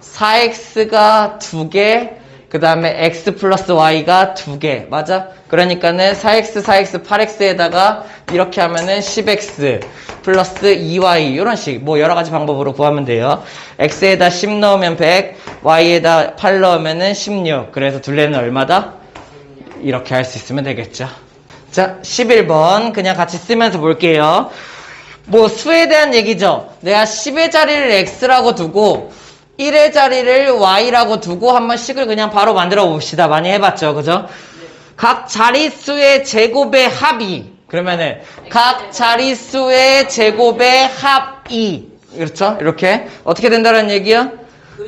4x가 2개, 그 다음에 x 플러스 y가 2개. 맞아? 그러니까는 4x, 4x, 8x에다가 이렇게 하면은 10x 플러스 2y 이런 식 뭐 여러 가지 방법으로 구하면 돼요. x에다 10 넣으면 100, y에다 8 넣으면은 16. 그래서 둘레는 얼마다? 이렇게 할 수 있으면 되겠죠. 자, 11번 그냥 같이 쓰면서 볼게요. 뭐 수에 대한 얘기죠. 내가 10의 자리를 x라고 두고 1의 자리를 y라고 두고 한번 식을 그냥 바로 만들어 봅시다. 많이 해봤죠. 그죠? 각 자릿수의 제곱의 합이 그러면은 각 자릿수의 제곱의 합이 그렇죠? 이렇게 어떻게 된다는 얘기야?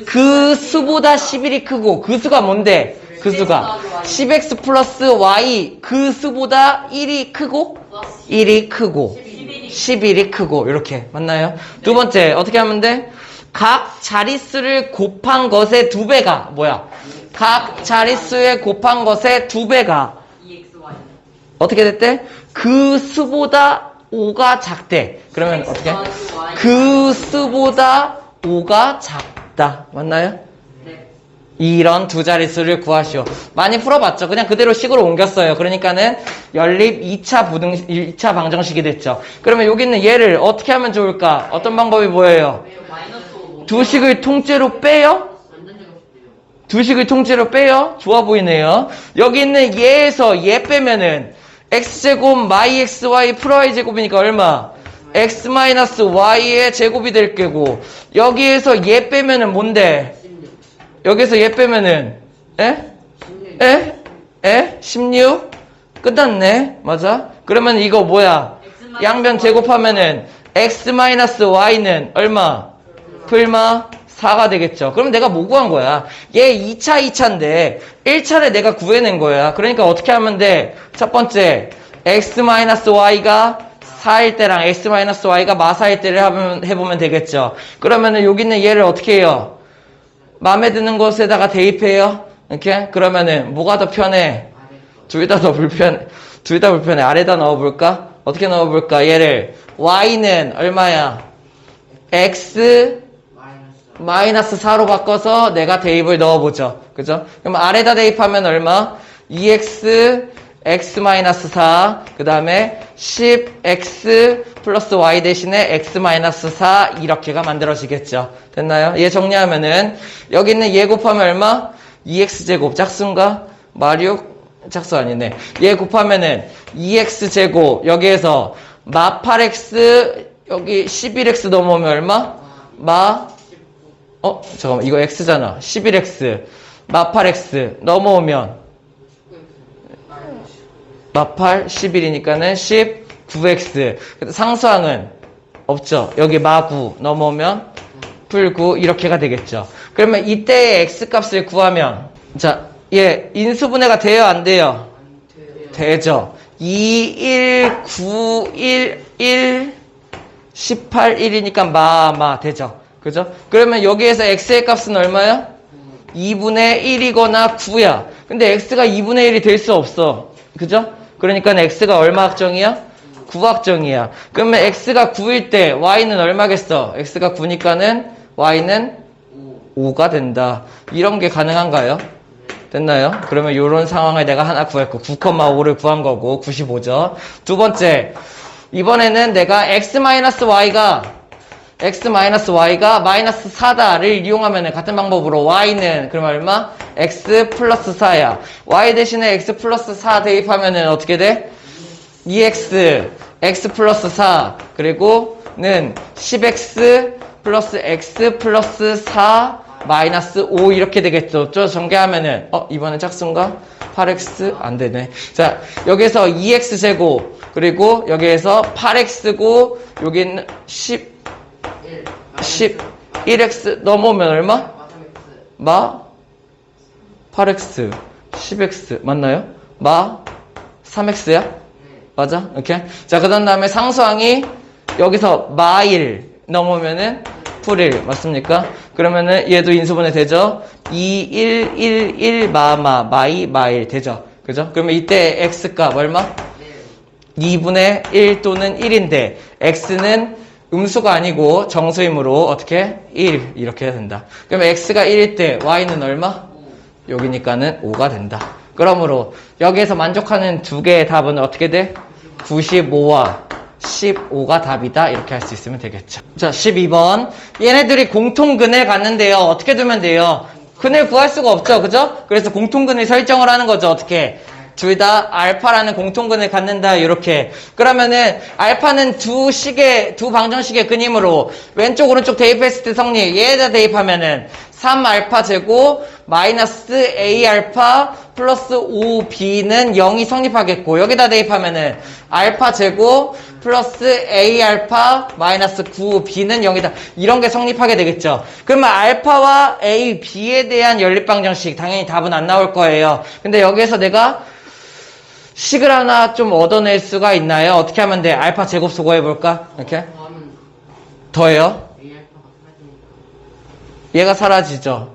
그 수보다 11이 크고 그 수가 뭔데? 그 수가 10x 플러스 y 그 수보다 1이 크고 1이 크고 11이 크고 이렇게 맞나요? 두 번째 어떻게 하면 돼? 각 자릿수를 곱한 것의 2배가 뭐야? 각 자릿수에 곱한 것의 2배가 어떻게 됐대? 그 수보다 5가 작대. 그러면 어떻게? 그 수보다 5가 작다. 맞나요? 이런 두 자릿수를 구하시오. 많이 풀어봤죠? 그냥 그대로 식으로 옮겼어요. 그러니까는 연립 2차 방정식이 됐죠. 그러면 여기 있는 얘를 어떻게 하면 좋을까? 어떤 방법이 보여요? 두 식을 통째로 빼요? 두 식을 통째로 빼요? 좋아 보이네요. 여기 있는 얘에서 얘 빼면은 x제곱 xy y제곱이니까 얼마? x-y의 제곱이 될 거고 여기에서 얘 빼면은 뭔데? 여기서 얘 빼면은 16? 끝났네. 맞아? 그러면 이거 뭐야? 양변 제곱하면은 x-y는 얼마? 풀마 4가 되겠죠. 그럼 내가 뭐 구한 거야? 얘 2차인데 1차를 내가 구해낸 거야. 그러니까 어떻게 하면 돼? 첫 번째 x-y가 4일 때랑 x-y가 마사일 때를 해보면 되겠죠. 그러면은 여기 있는 얘를 어떻게 해요? 마음에 드는 곳에다가 대입해요. 이렇게? 그러면은 뭐가 더 편해? 둘 다 불편해. 아래다 넣어볼까? 어떻게 넣어볼까? 얘를 y는 얼마야? x 마이너스 4로 바꿔서 내가 대입을 넣어보죠. 그죠? 그럼 아래다 대입하면 얼마? 2x x-4 그 다음에 10x 플러스 y 대신에 x-4 이렇게가 만들어지겠죠. 됐나요? 얘 정리하면은 여기 있는 얘 곱하면 얼마? 2x제곱 짝수인가? 마륙 짝수 아니네. 얘 곱하면은 2x제곱 여기에서 마 8x 여기 11x 넘어오면 얼마? 잠깐만 이거 x잖아. 11x 마 8x 넘어오면 마 8, 11이니까는 19x. 상수항은 없죠. 여기 마 9 넘어오면 풀 9 이렇게가 되겠죠. 그러면 이때의 x 값을 구하면 자, 얘 인수분해가 돼요, 안 돼요? 되죠. 2, 1, 9, 1, 1, 18, 1이니까 마 되죠. 그죠? 그러면 여기에서 x의 값은 얼마야? 2분의 1이거나 9야. 근데 x가 2분의 1이 될 수 없어. 그죠? 그러니까 x가 얼마 확정이야? 9 확정이야. 그러면 x가 9일 때 y는 얼마겠어? x가 9니까는 y는 5가 된다. 이런 게 가능한가요? 됐나요? 그러면 이런 상황을 내가 하나 구했고 9,5를 구한 거고 95죠. 두 번째, 이번에는 내가 x-y가 마이너스 4다를 이용하면 같은 방법으로 y는 그럼 얼마? x 플러스 4야. y 대신에 x 플러스 4 대입하면은 어떻게 돼? 2x x 플러스 4 그리고 는 10x 플러스 x 플러스 4 마이너스 5 이렇게 되겠죠. 저 전개하면은 이번엔 짝수인가? 8x 안 되네. 자, 여기서 2x 제곱 그리고 여기에서 8x고 여기는 11x 넘어오면 얼마? 마 8x 10x 맞나요? 마 3x야? 맞아? 이렇게. 자, 그 다음에 상수항이 여기서 마1 넘으면은 풀1 맞습니까? 그러면은 얘도 인수분해 되죠? 2, 1, 1, 1, 마2, 마1 되죠? 그죠? 그러면 이때 x값 얼마? 2분의 1 또는 1인데 x는 음수가 아니고 정수이므로 어떻게? 1 이렇게 해야 된다. 그러면 x가 1일 때 y는 얼마? 여기니까는 5가 된다. 그러므로 여기에서 만족하는 두 개의 답은 어떻게 돼? 95와 15가 답이다. 이렇게 할 수 있으면 되겠죠. 자, 12번. 얘네들이 공통근을 갖는데요. 어떻게 두면 돼요? 근을 구할 수가 없죠. 그죠? 그래서 공통근을 설정을 하는 거죠. 어떻게? 둘 다 알파라는 공통근을 갖는다. 이렇게. 그러면은 알파는 두 방정식의 근이므로 왼쪽 오른쪽 대입했을 때 성립. 얘에다 대입하면은 3알파 제곱 마이너스 A알파 플러스 5B는 0이 성립하겠고 여기다 대입하면은 알파 제곱 플러스 A알파 마이너스 9B는 0이다. 이런 게 성립하게 되겠죠. 그러면 알파와 A, B에 대한 연립방정식 당연히 답은 안 나올 거예요. 근데 여기에서 내가 식을 하나 좀 얻어낼 수가 있나요? 어떻게 하면 돼? 알파 제곱 수거해볼까? 이렇게 더해요. 얘가 사라지죠.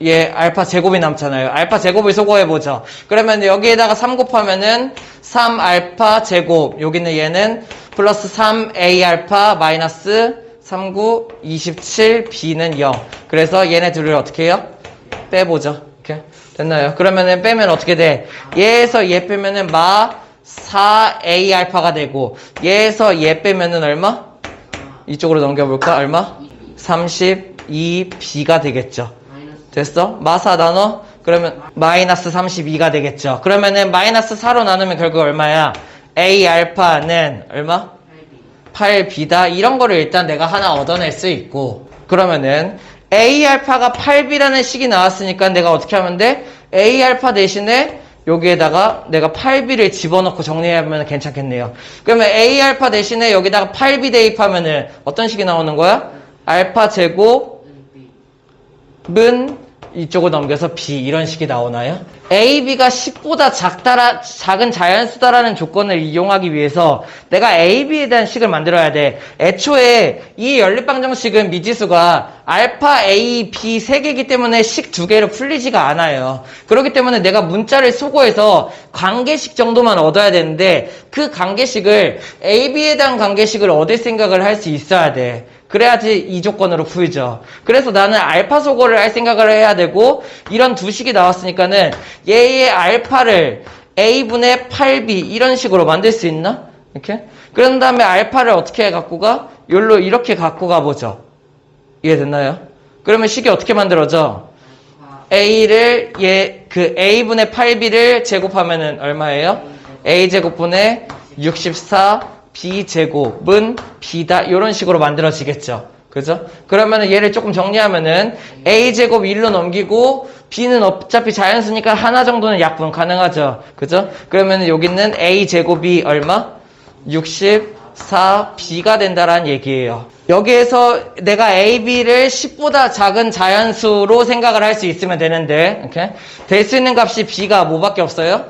얘 알파 제곱이 남잖아요. 알파 제곱을 소거해보죠. 그러면 여기에다가 3 곱하면은 3알파 제곱 여기는 얘는 플러스 3a 알파 마이너스 39 27 b는 0. 그래서 얘네 둘을 어떻게 해요? 빼보죠. 이렇게 됐나요? 그러면은 빼면 어떻게 돼? 얘에서 얘 빼면은 마 4a 알파가 되고 얘에서 얘 빼면은 얼마? 이쪽으로 넘겨볼까? 얼마? 32b가 되겠죠. 됐어? 마4 나눠? 그러면 마이너스 32가 되겠죠. 그러면은 마이너스 4로 나누면 결국 얼마야? A 알파는 얼마? 8b다. 이런 거를 일단 내가 하나 얻어낼 수 있고 그러면은 A 알파가 8b라는 식이 나왔으니까 내가 어떻게 하면 돼? A 알파 대신에 여기에다가 내가 8b를 집어넣고 정리하면 괜찮겠네요. 그러면 A 알파 대신에 여기다가 8b 대입하면은 어떤 식이 나오는 거야? 알파 제곱은 이쪽으로 넘겨서 B 이런 식이 나오나요? A, B가 10보다 작은 자연수다라는 조건을 이용하기 위해서 내가 A, B에 대한 식을 만들어야 돼. 애초에 이 연립방정식은 미지수가 알파, A, B 3개이기 때문에 식 2개로 풀리지가 않아요. 그렇기 때문에 내가 문자를 소거해서 관계식 정도만 얻어야 되는데 그 관계식을 A, B에 대한 관계식을 얻을 생각을 할 수 있어야 돼. 그래야지 이 조건으로 풀죠. 그래서 나는 알파 소거를 할 생각을 해야 되고 이런 두 식이 나왔으니까는 얘의 알파를 A분의 8B 이런 식으로 만들 수 있나? 이렇게? 그런 다음에 알파를 어떻게 갖고 가? 요로 이렇게 갖고 가보죠. 이해됐나요? 그러면 식이 어떻게 만들어져? A를 A분의 8B를 제곱하면은 얼마예요? A제곱분의 64 B제곱은 B다. 이런 식으로 만들어지겠죠. 그죠? 그러면은 얘를 조금 정리하면은 A제곱 1로 넘기고 B는 어차피 자연수니까 하나 정도는 약분 가능하죠. 그죠? 그러면은 여기는 A제곱이 얼마? 64 B가 된다라는 얘기예요. 여기에서 내가 A, B를 10보다 작은 자연수로 생각을 할 수 있으면 되는데, 이렇게 될 수 있는 값이 B가 뭐밖에 없어요?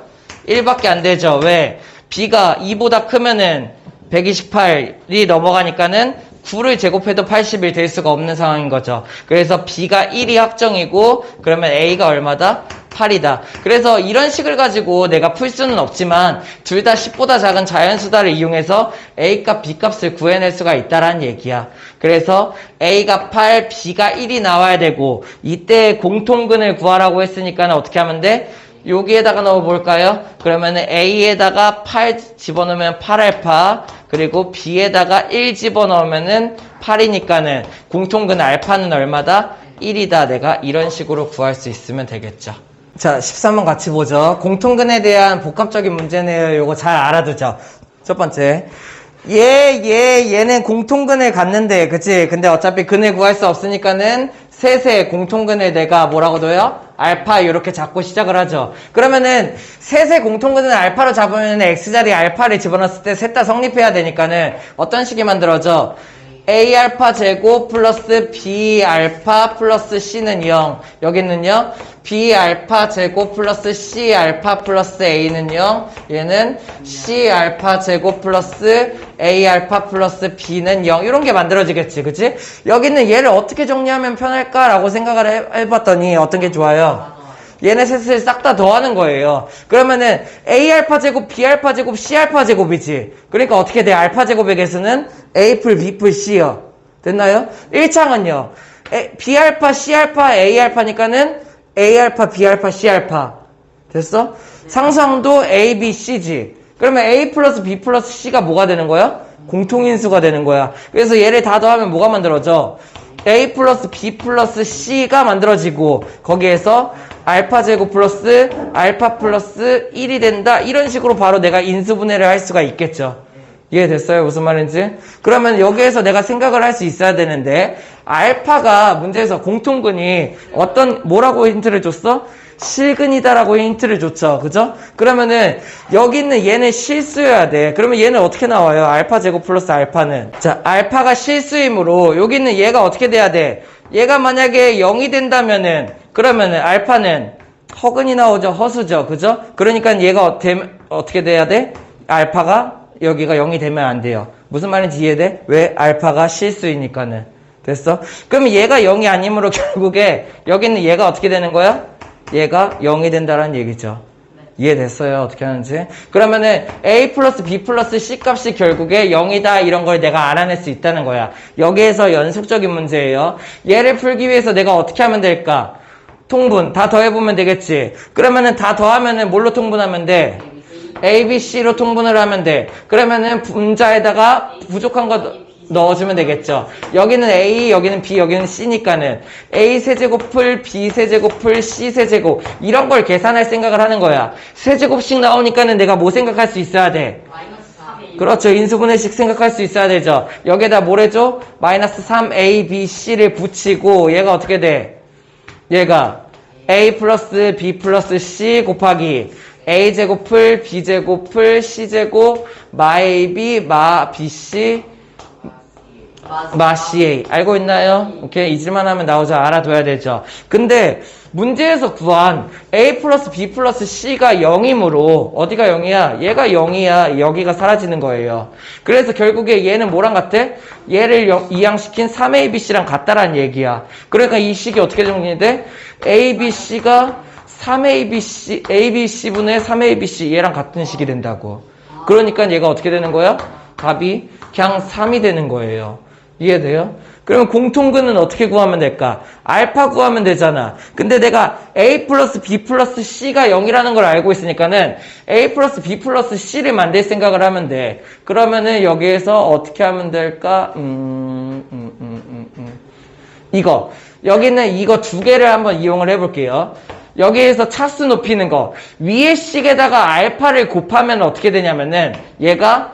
1밖에 안 되죠. 왜? B가 2보다 크면은 128이 넘어가니까는 9를 제곱해도 80이 될 수가 없는 상황인 거죠. 그래서 B가 1이 합정이고 그러면 A가 얼마다? 8이다. 그래서 이런 식을 가지고 내가 풀 수는 없지만 둘 다 10보다 작은 자연수다를 이용해서 A값, B값을 구해낼 수가 있다라는 얘기야. 그래서 A가 8, B가 1이 나와야 되고 이때 공통근을 구하라고 했으니까 어떻게 하면 돼? 여기에다가 넣어볼까요? 그러면은 A에다가 8 집어넣으면 8알파, 그리고 B에다가 1 집어넣으면은 8이니까는 공통근 알파는 얼마다? 1이다. 내가 이런 식으로 구할 수 있으면 되겠죠. 자, 13번 같이 보죠. 공통근에 대한 복합적인 문제네요. 요거 잘 알아두죠. 첫 번째. 얘는 공통근을 갖는데, 그치? 근데 어차피 근을 구할 수 없으니까는 셋의 공통근을 내가 뭐라고 둬요? 알파 이렇게 잡고 시작을 하죠. 그러면은 셋의 공통근을 알파로 잡으면 x자리에 알파를 집어넣었을 때 셋 다 성립해야 되니까는 어떤 식이 만들어져? A알파 제곱 플러스 B알파 플러스 C는 0. 여기는요. B알파 제곱 플러스 C알파 플러스 A는 0. 얘는 C알파 제곱 플러스 A알파 플러스 B는 0. 이런 게 만들어지겠지. 그치? 여기는 얘를 어떻게 정리하면 편할까라고 생각을 해봤더니 어떤 게 좋아요? 얘네 셋을 싹 다 더하는 거예요. 그러면은 A알파 제곱, B알파 제곱, C알파 제곱이지. 그러니까 어떻게 돼? 알파 제곱의 개수는 A풀, B풀, C요. 됐나요? 1창은요. B알파, C알파, A알파니까는 A알파, B알파, C알파. 됐어? 상수항도 A, B, C지. 그러면 A 플러스 B 플러스 C가 뭐가 되는 거야? 공통인수가 되는 거야. 그래서 얘를 다 더하면 뭐가 만들어져? A 플러스 B 플러스 C가 만들어지고 거기에서 알파 제곱 플러스 알파 플러스 1이 된다. 이런 식으로 바로 내가 인수분해를 할 수가 있겠죠. 이해됐어요? 무슨 말인지? 그러면 여기에서 내가 생각을 할 수 있어야 되는데 알파가 문제에서 공통근이 뭐라고 힌트를 줬어? 실근이다라고 힌트를 줬죠. 그죠? 그러면은 여기 있는 얘는 실수여야 돼. 그러면 얘는 어떻게 나와요? 알파 제곱 플러스 알파는. 자, 알파가 실수이므로 여기 있는 얘가 어떻게 돼야 돼? 얘가 만약에 0이 된다면은 그러면은 알파는 허근이 나오죠. 허수죠. 그죠? 그러니까 얘가 어떻게 돼야 돼? 알파가 여기가 0이 되면 안 돼요. 무슨 말인지 이해돼? 왜? 알파가 실수이니까는. 됐어? 그럼 얘가 0이 아니므로 결국에 여기 있는 얘가 어떻게 되는 거야? 얘가 0이 된다는 얘기죠. 이해됐어요? 어떻게 하는지? 그러면은 A 플러스 B 플러스 C 값이 결국에 0이다 이런 걸 내가 알아낼 수 있다는 거야. 여기에서 연속적인 문제예요. 얘를 풀기 위해서 내가 어떻게 하면 될까? 통분. 다 더해보면 되겠지. 그러면은 다 더하면은 뭘로 통분하면 돼? A, B, C로 통분을 하면 돼. 그러면은 분자에다가 부족한 거 넣어주면 되겠죠. 여기는 A, 여기는 B, 여기는 C니까는 A 세제곱풀, B 세제곱풀, C 세제곱 이런 걸 계산할 생각을 하는 거야. 세제곱씩 나오니까는 내가 뭐 생각할 수 있어야 돼? 마이너스 3이. 그렇죠. 인수분해식 생각할 수 있어야 되죠. 여기에다 뭘 해줘? 마이너스 3A, B, C를 붙이고 얘가 어떻게 돼? 얘가 A 플러스 B 플러스 C 곱하기 A제곱풀, B제곱풀, C제곱, 마 AB, 마 BC, 마 CA. 알고 있나요? 오케이. 잊을만 하면 나오죠. 알아둬야 되죠. 근데 문제에서 구한 A 플러스 B 플러스 C가 0이므로 어디가 0이야? 얘가 0이야. 여기가 사라지는 거예요. 그래서 결국에 얘는 뭐랑 같아? 얘를 이항시킨 3ABC랑 같다라는 얘기야. 그러니까 이 식이 어떻게 정리돼? ABC가 3ABC, ABC분의 3ABC 얘랑 같은 식이 된다고. 그러니까 얘가 어떻게 되는 거야? 답이 그냥 3이 되는 거예요. 이해돼요? 그러면 공통근은 어떻게 구하면 될까? 알파 구하면 되잖아. 근데 내가 A 플러스 B 플러스 C가 0이라는 걸 알고 있으니까는 A 플러스 B 플러스 C를 만들 생각을 하면 돼. 그러면은 여기에서 어떻게 하면 될까? 이거. 여기는 이거 두 개를 한번 이용을 해볼게요. 여기에서 차수 높이는 거. 위의 식에다가 알파를 곱하면 어떻게 되냐면은 얘가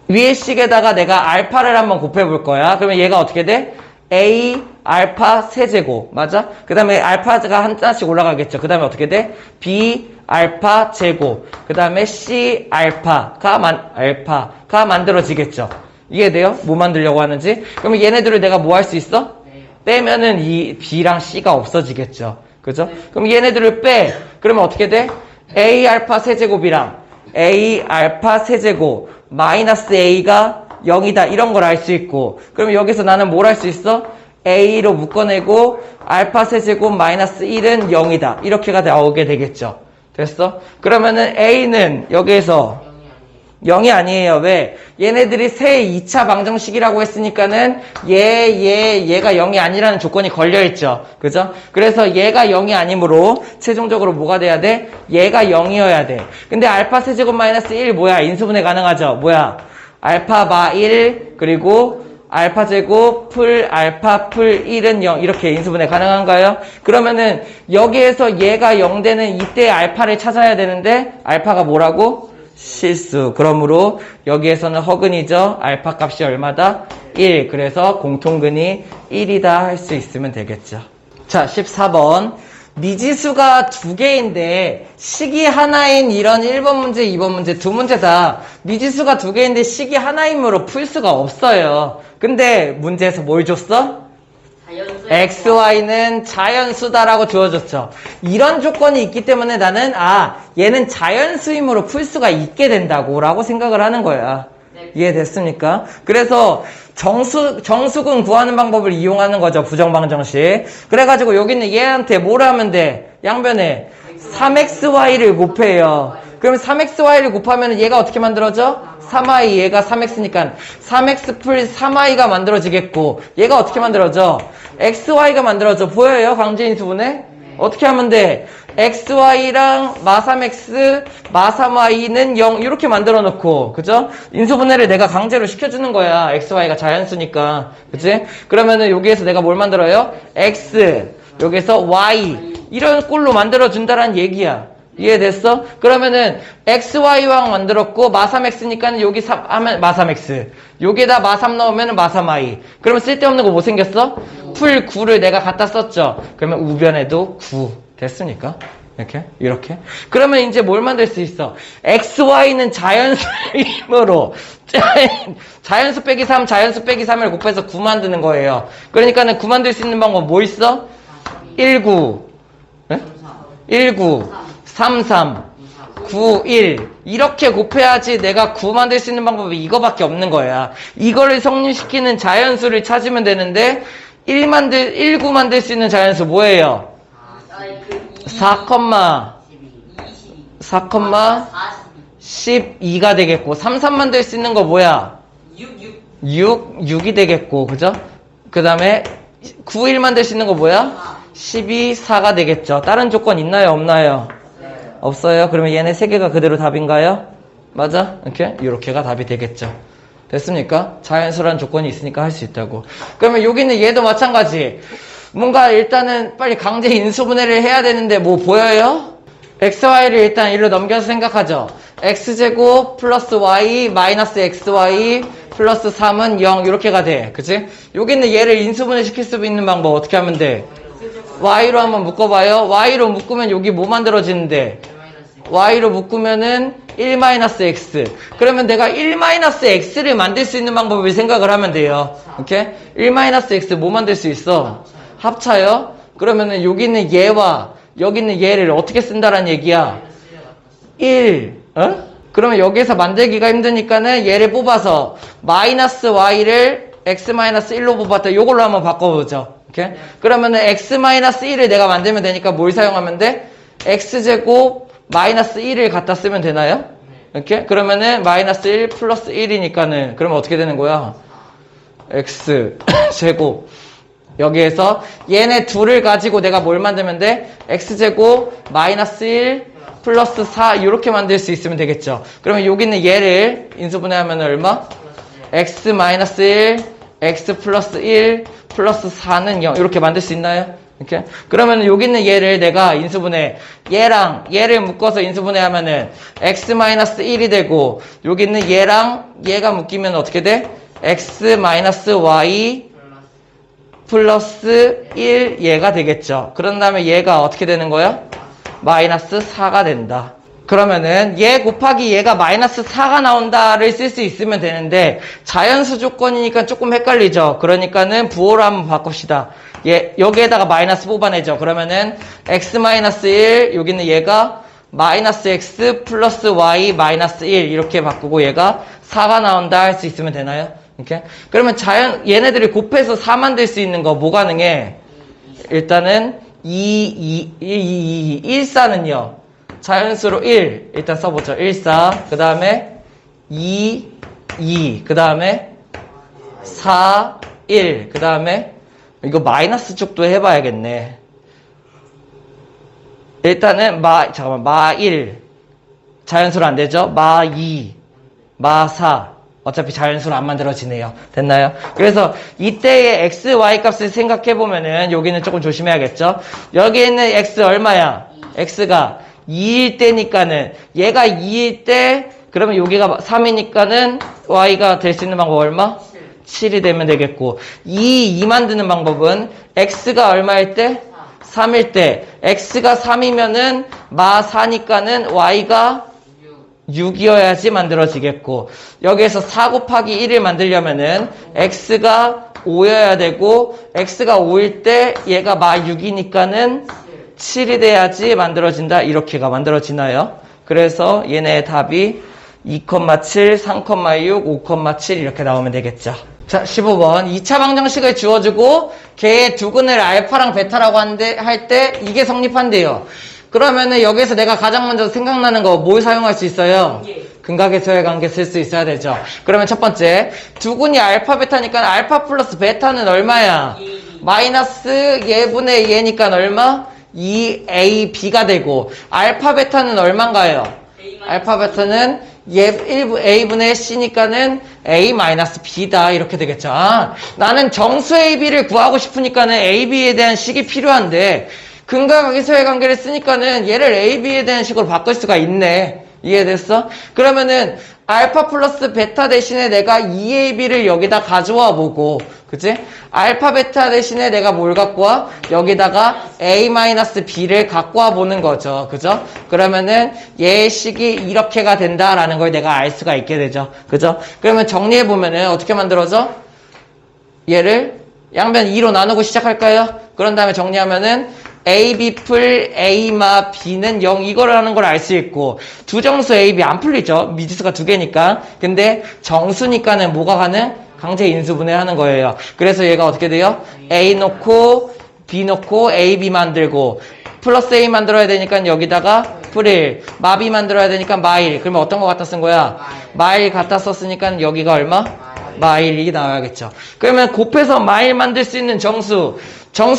위의 식에다가 내가 알파를 한번 곱해볼 거야. 그러면 얘가 어떻게 돼? A 알파 세제곱. 맞아? 그 다음에 알파가 하나씩 올라가겠죠. 그 다음에 어떻게 돼? B 알파 제곱. 그 다음에 C 알파가 만들어지겠죠. 이해돼요? 뭐 만들려고 하는지? 그러면 얘네들을 내가 뭐 할 수 있어? 빼면은 이 B랑 C가 없어지겠죠. 그죠? 그럼 얘네들을 빼. 그러면 어떻게 돼? A 알파 세제곱이랑 A 알파 세제곱 마이너스 A가 0이다. 이런 걸 알 수 있고. 그러면 여기서 나는 뭘 할 수 있어? a로 묶어내고 알파 세제곱 마이너스 1은 0이다. 이렇게가 나오게 되겠죠. 됐어? 그러면은 a는 여기에서 0이 아니에요. 왜? 얘네들이 세 2차 방정식이라고 했으니까는 얘가 0이 아니라는 조건이 걸려있죠. 그죠? 그래서 얘가 0이 아니므로 최종적으로 뭐가 돼야 돼? 얘가 0이어야 돼. 근데 알파 세제곱 마이너스 1 뭐야? 인수분해 가능하죠? 뭐야? 알파 마 1 그리고 알파 제곱 풀 알파 풀 1은 0 이렇게 인수분해 가능한가요? 그러면은 여기에서 얘가 0 되는 이때 알파를 찾아야 되는데 알파가 뭐라고? 실수. 그러므로 여기에서는 허근이죠. 알파 값이 얼마다? 1. 그래서 공통근이 1이다 할 수 있으면 되겠죠. 자, 14번. 미지수가 두 개인데 식이 하나인 이런 1번 문제, 2번 문제 두 문제 다 미지수가 두 개인데 식이 하나이므로 풀 수가 없어요. 근데 문제에서 뭘 줬어? XY는 자연수다라고 주어졌죠. 이런 조건이 있기 때문에 나는 얘는 자연수이므로 풀 수가 있게 된다고 라고 생각을 하는 거야. 네. 이해됐습니까? 그래서 정수근 구하는 방법을 이용하는 거죠. 부정방정식. 그래가지고 여기는 얘한테 뭘 하면 돼? 양변에 3xy를 곱해요. 그러면 3xy를 곱하면 얘가 어떻게 만들어져? 3y, 얘가 3x니까 3x 풀 3y가 만들어지겠고 얘가 어떻게 만들어져? xy가 만들어져. 보여요? 강제인수분해? 어떻게 하면 돼? xy랑 마3x, 마3y는 0 이렇게 만들어 놓고 그죠? 인수분해를 내가 강제로 시켜주는 거야. xy가 자연수니까 그치? 그러면은 여기에서 내가 뭘 만들어요? x, 여기서 y 이런 꼴로 만들어 준다라는 얘기야. 이해됐어? 그러면은 xy왕 만들었고 마3x니까는 여기 하면 마3x 여기에다 마3 넣으면 마3y 그러면 쓸데없는 거 뭐 생겼어? 풀 9를 내가 갖다 썼죠. 그러면 우변에도 9 됐습니까? 이렇게 그러면 이제 뭘 만들 수 있어? xy는 자연수이므로 자연수 빼기 3 자연수 빼기 3을 곱해서 9 만드는 거예요. 그러니까는 9 만들 수 있는 방법 뭐 있어? 19 19 33 9 1 이렇게 곱해야지 내가 9 만들 수 있는 방법이 이거밖에 없는 거야. 이거를 성립시키는 자연수를 찾으면 되는데 19 만들 수 있는 자연수 뭐예요? 4, 12가 되겠고 33 만들 수 있는 거 뭐야? 6이 되겠고 그죠? 그 다음에 9, 1 만들 수 있는 거 뭐야? 12, 4가 되겠죠. 다른 조건 있나요? 없나요? 없어요. 그러면 얘네 세 개가 그대로 답인가요? 맞아? 이렇게가 답이 되겠죠. 됐습니까? 자연수라는 조건이 있으니까 할 수 있다고. 그러면 여기는 얘도 마찬가지. 뭔가 일단은 빨리 강제 인수분해를 해야 되는데 뭐 보여요? xy를 일단 일로 넘겨서 생각하죠. x제곱 플러스 y 마이너스 xy 플러스 3은 0 이렇게가 돼. 그치? 여기는 얘를 인수분해 시킬 수 있는 방법 어떻게 하면 돼? y로 한번 묶어봐요. y로 묶으면 여기 뭐 만들어지는데? y로 묶으면은 1-x. 그러면 내가 1-x를 만들 수 있는 방법을 생각을 하면 돼요. 오케이? 1-x 뭐 만들 수 있어? 합차요? 그러면은 여기 있는 얘와 여기 있는 얘를 어떻게 쓴다라는 얘기야? 1. 그러면 여기에서 만들기가 힘드니까는 얘를 뽑아서 마이너스 y를 x-1로 뽑았다. 요걸로 한번 바꿔보죠. 오케이? 그러면은 x-1을 내가 만들면 되니까 뭘 사용하면 돼? x제곱 마이너스 1을 갖다 쓰면 되나요? 이렇게? 그러면은 마이너스 1 플러스 1이니까는 그러면 어떻게 되는 거야? x제곱 여기에서 얘네 둘을 가지고 내가 뭘 만들면 돼? x제곱 마이너스 1 플러스 4 이렇게 만들 수 있으면 되겠죠. 그러면 여기 있는 얘를 인수분해하면 얼마? x 마이너스 1 x 플러스 1 플러스 4는 0 이렇게 만들 수 있나요? 이렇게? 그러면 여기 있는 얘를 내가 인수분해 얘랑 얘를 묶어서 인수분해하면은 x 마이너스 1이 되고 여기 있는 얘랑 얘가 묶이면 어떻게 돼? x 마이너스 y 플러스 1 얘가 되겠죠. 그런 다음에 얘가 어떻게 되는 거야? 마이너스 4가 된다. 그러면은 얘 곱하기 얘가 마이너스 4가 나온다를 쓸 수 있으면 되는데 자연수 조건이니까 조금 헷갈리죠. 그러니까는 부호로 한번 바꿉시다. 여기에다가 마이너스 뽑아내죠. 그러면은 x 마이너스 1 여기는 얘가 마이너스 x 플러스 y 마이너스 1 이렇게 바꾸고 얘가 4가 나온다 할 수 있으면 되나요? 이렇게. 그러면 얘네들이 곱해서 4 만들 수 있는 거 뭐 가능해? 일단은 1, 4는요. 자연수로 1. 일단 써보죠. 1, 4. 그 다음에 2, 그 다음에 4, 1. 그 다음에 이거 마이너스 쪽도 해봐야겠네. 일단은 마 1. 자연수로 안 되죠? 마 2, 마 4. 어차피 자연수로 안 만들어지네요. 됐나요? 그래서 이때의 x, y 값을 생각해보면은 여기는 조금 조심해야겠죠? 여기 있는 x 얼마야? x가 2일 때니까는 얘가 2일 때 그러면 여기가 3이니까는 y가 될 수 있는 방법 얼마? 7이 되면 되겠고 2 만드는 방법은 x가 얼마일 때? 3일 때 x가 3이면은 마 4니까는 y가 6이어야지 만들어지겠고 여기에서 4 곱하기 1을 만들려면은 x가 5여야 되고 x가 5일 때 얘가 마 6이니까는 7이 돼야지 만들어진다. 이렇게가 만들어지나요? 그래서 얘네의 답이 2,7, 3,6, 5,7 이렇게 나오면 되겠죠. 자, 15번. 2차 방정식을 주어주고 걔의 두근을 알파랑 베타라고 할 때 이게 성립한대요. 그러면은 여기서 내가 가장 먼저 생각나는 거 뭘 사용할 수 있어요? 근각에서의 관계 쓸 수 있어야 되죠. 그러면 첫 번째, 두근이 알파 베타니까 알파 플러스 베타는 얼마야? 마이너스 얘분의 얘니까 얼마? 2ab가 되고 알파 베타는 얼마인가요? 알파 베타는 a분의 c니까는 a-b다 이렇게 되겠죠. 아, 나는 정수 ab를 구하고 싶으니까는 ab에 대한 식이 필요한데 근각에서의 관계를 쓰니까는 얘를 ab에 대한 식으로 바꿀 수가 있네. 이해됐어? 그러면은 알파 플러스 베타 대신에 내가 2ab를 여기다 가져와 보고 그치? 알파 베타 대신에 내가 뭘 갖고 와? 여기다가 a-b를 갖고 와 보는 거죠. 그죠? 그러면은 얘의 식이 이렇게가 된다라는 걸 내가 알 수가 있게 되죠. 그죠? 그러면 정리해 보면은 어떻게 만들어져? 얘를 양변 2로 나누고 시작할까요? 그런 다음에 정리하면은 AB 풀 A마 B는 0 이거를 하는 걸 알 수 있고 두 정수 AB 안 풀리죠. 미지수가 두 개니까. 근데 정수니까는 뭐가 가능? 강제 인수분해 하는 거예요. 그래서 얘가 어떻게 돼요? A 놓고 B 놓고 AB 만들고 플러스 A 만들어야 되니까 여기다가 풀1 마비 만들어야 되니까 마일. 그러면 어떤 거 갖다 쓴 거야? 마일 갖다 썼으니까 여기가 얼마? 마일이 나와야겠죠. 그러면 곱해서 마일 만들 수 있는 정수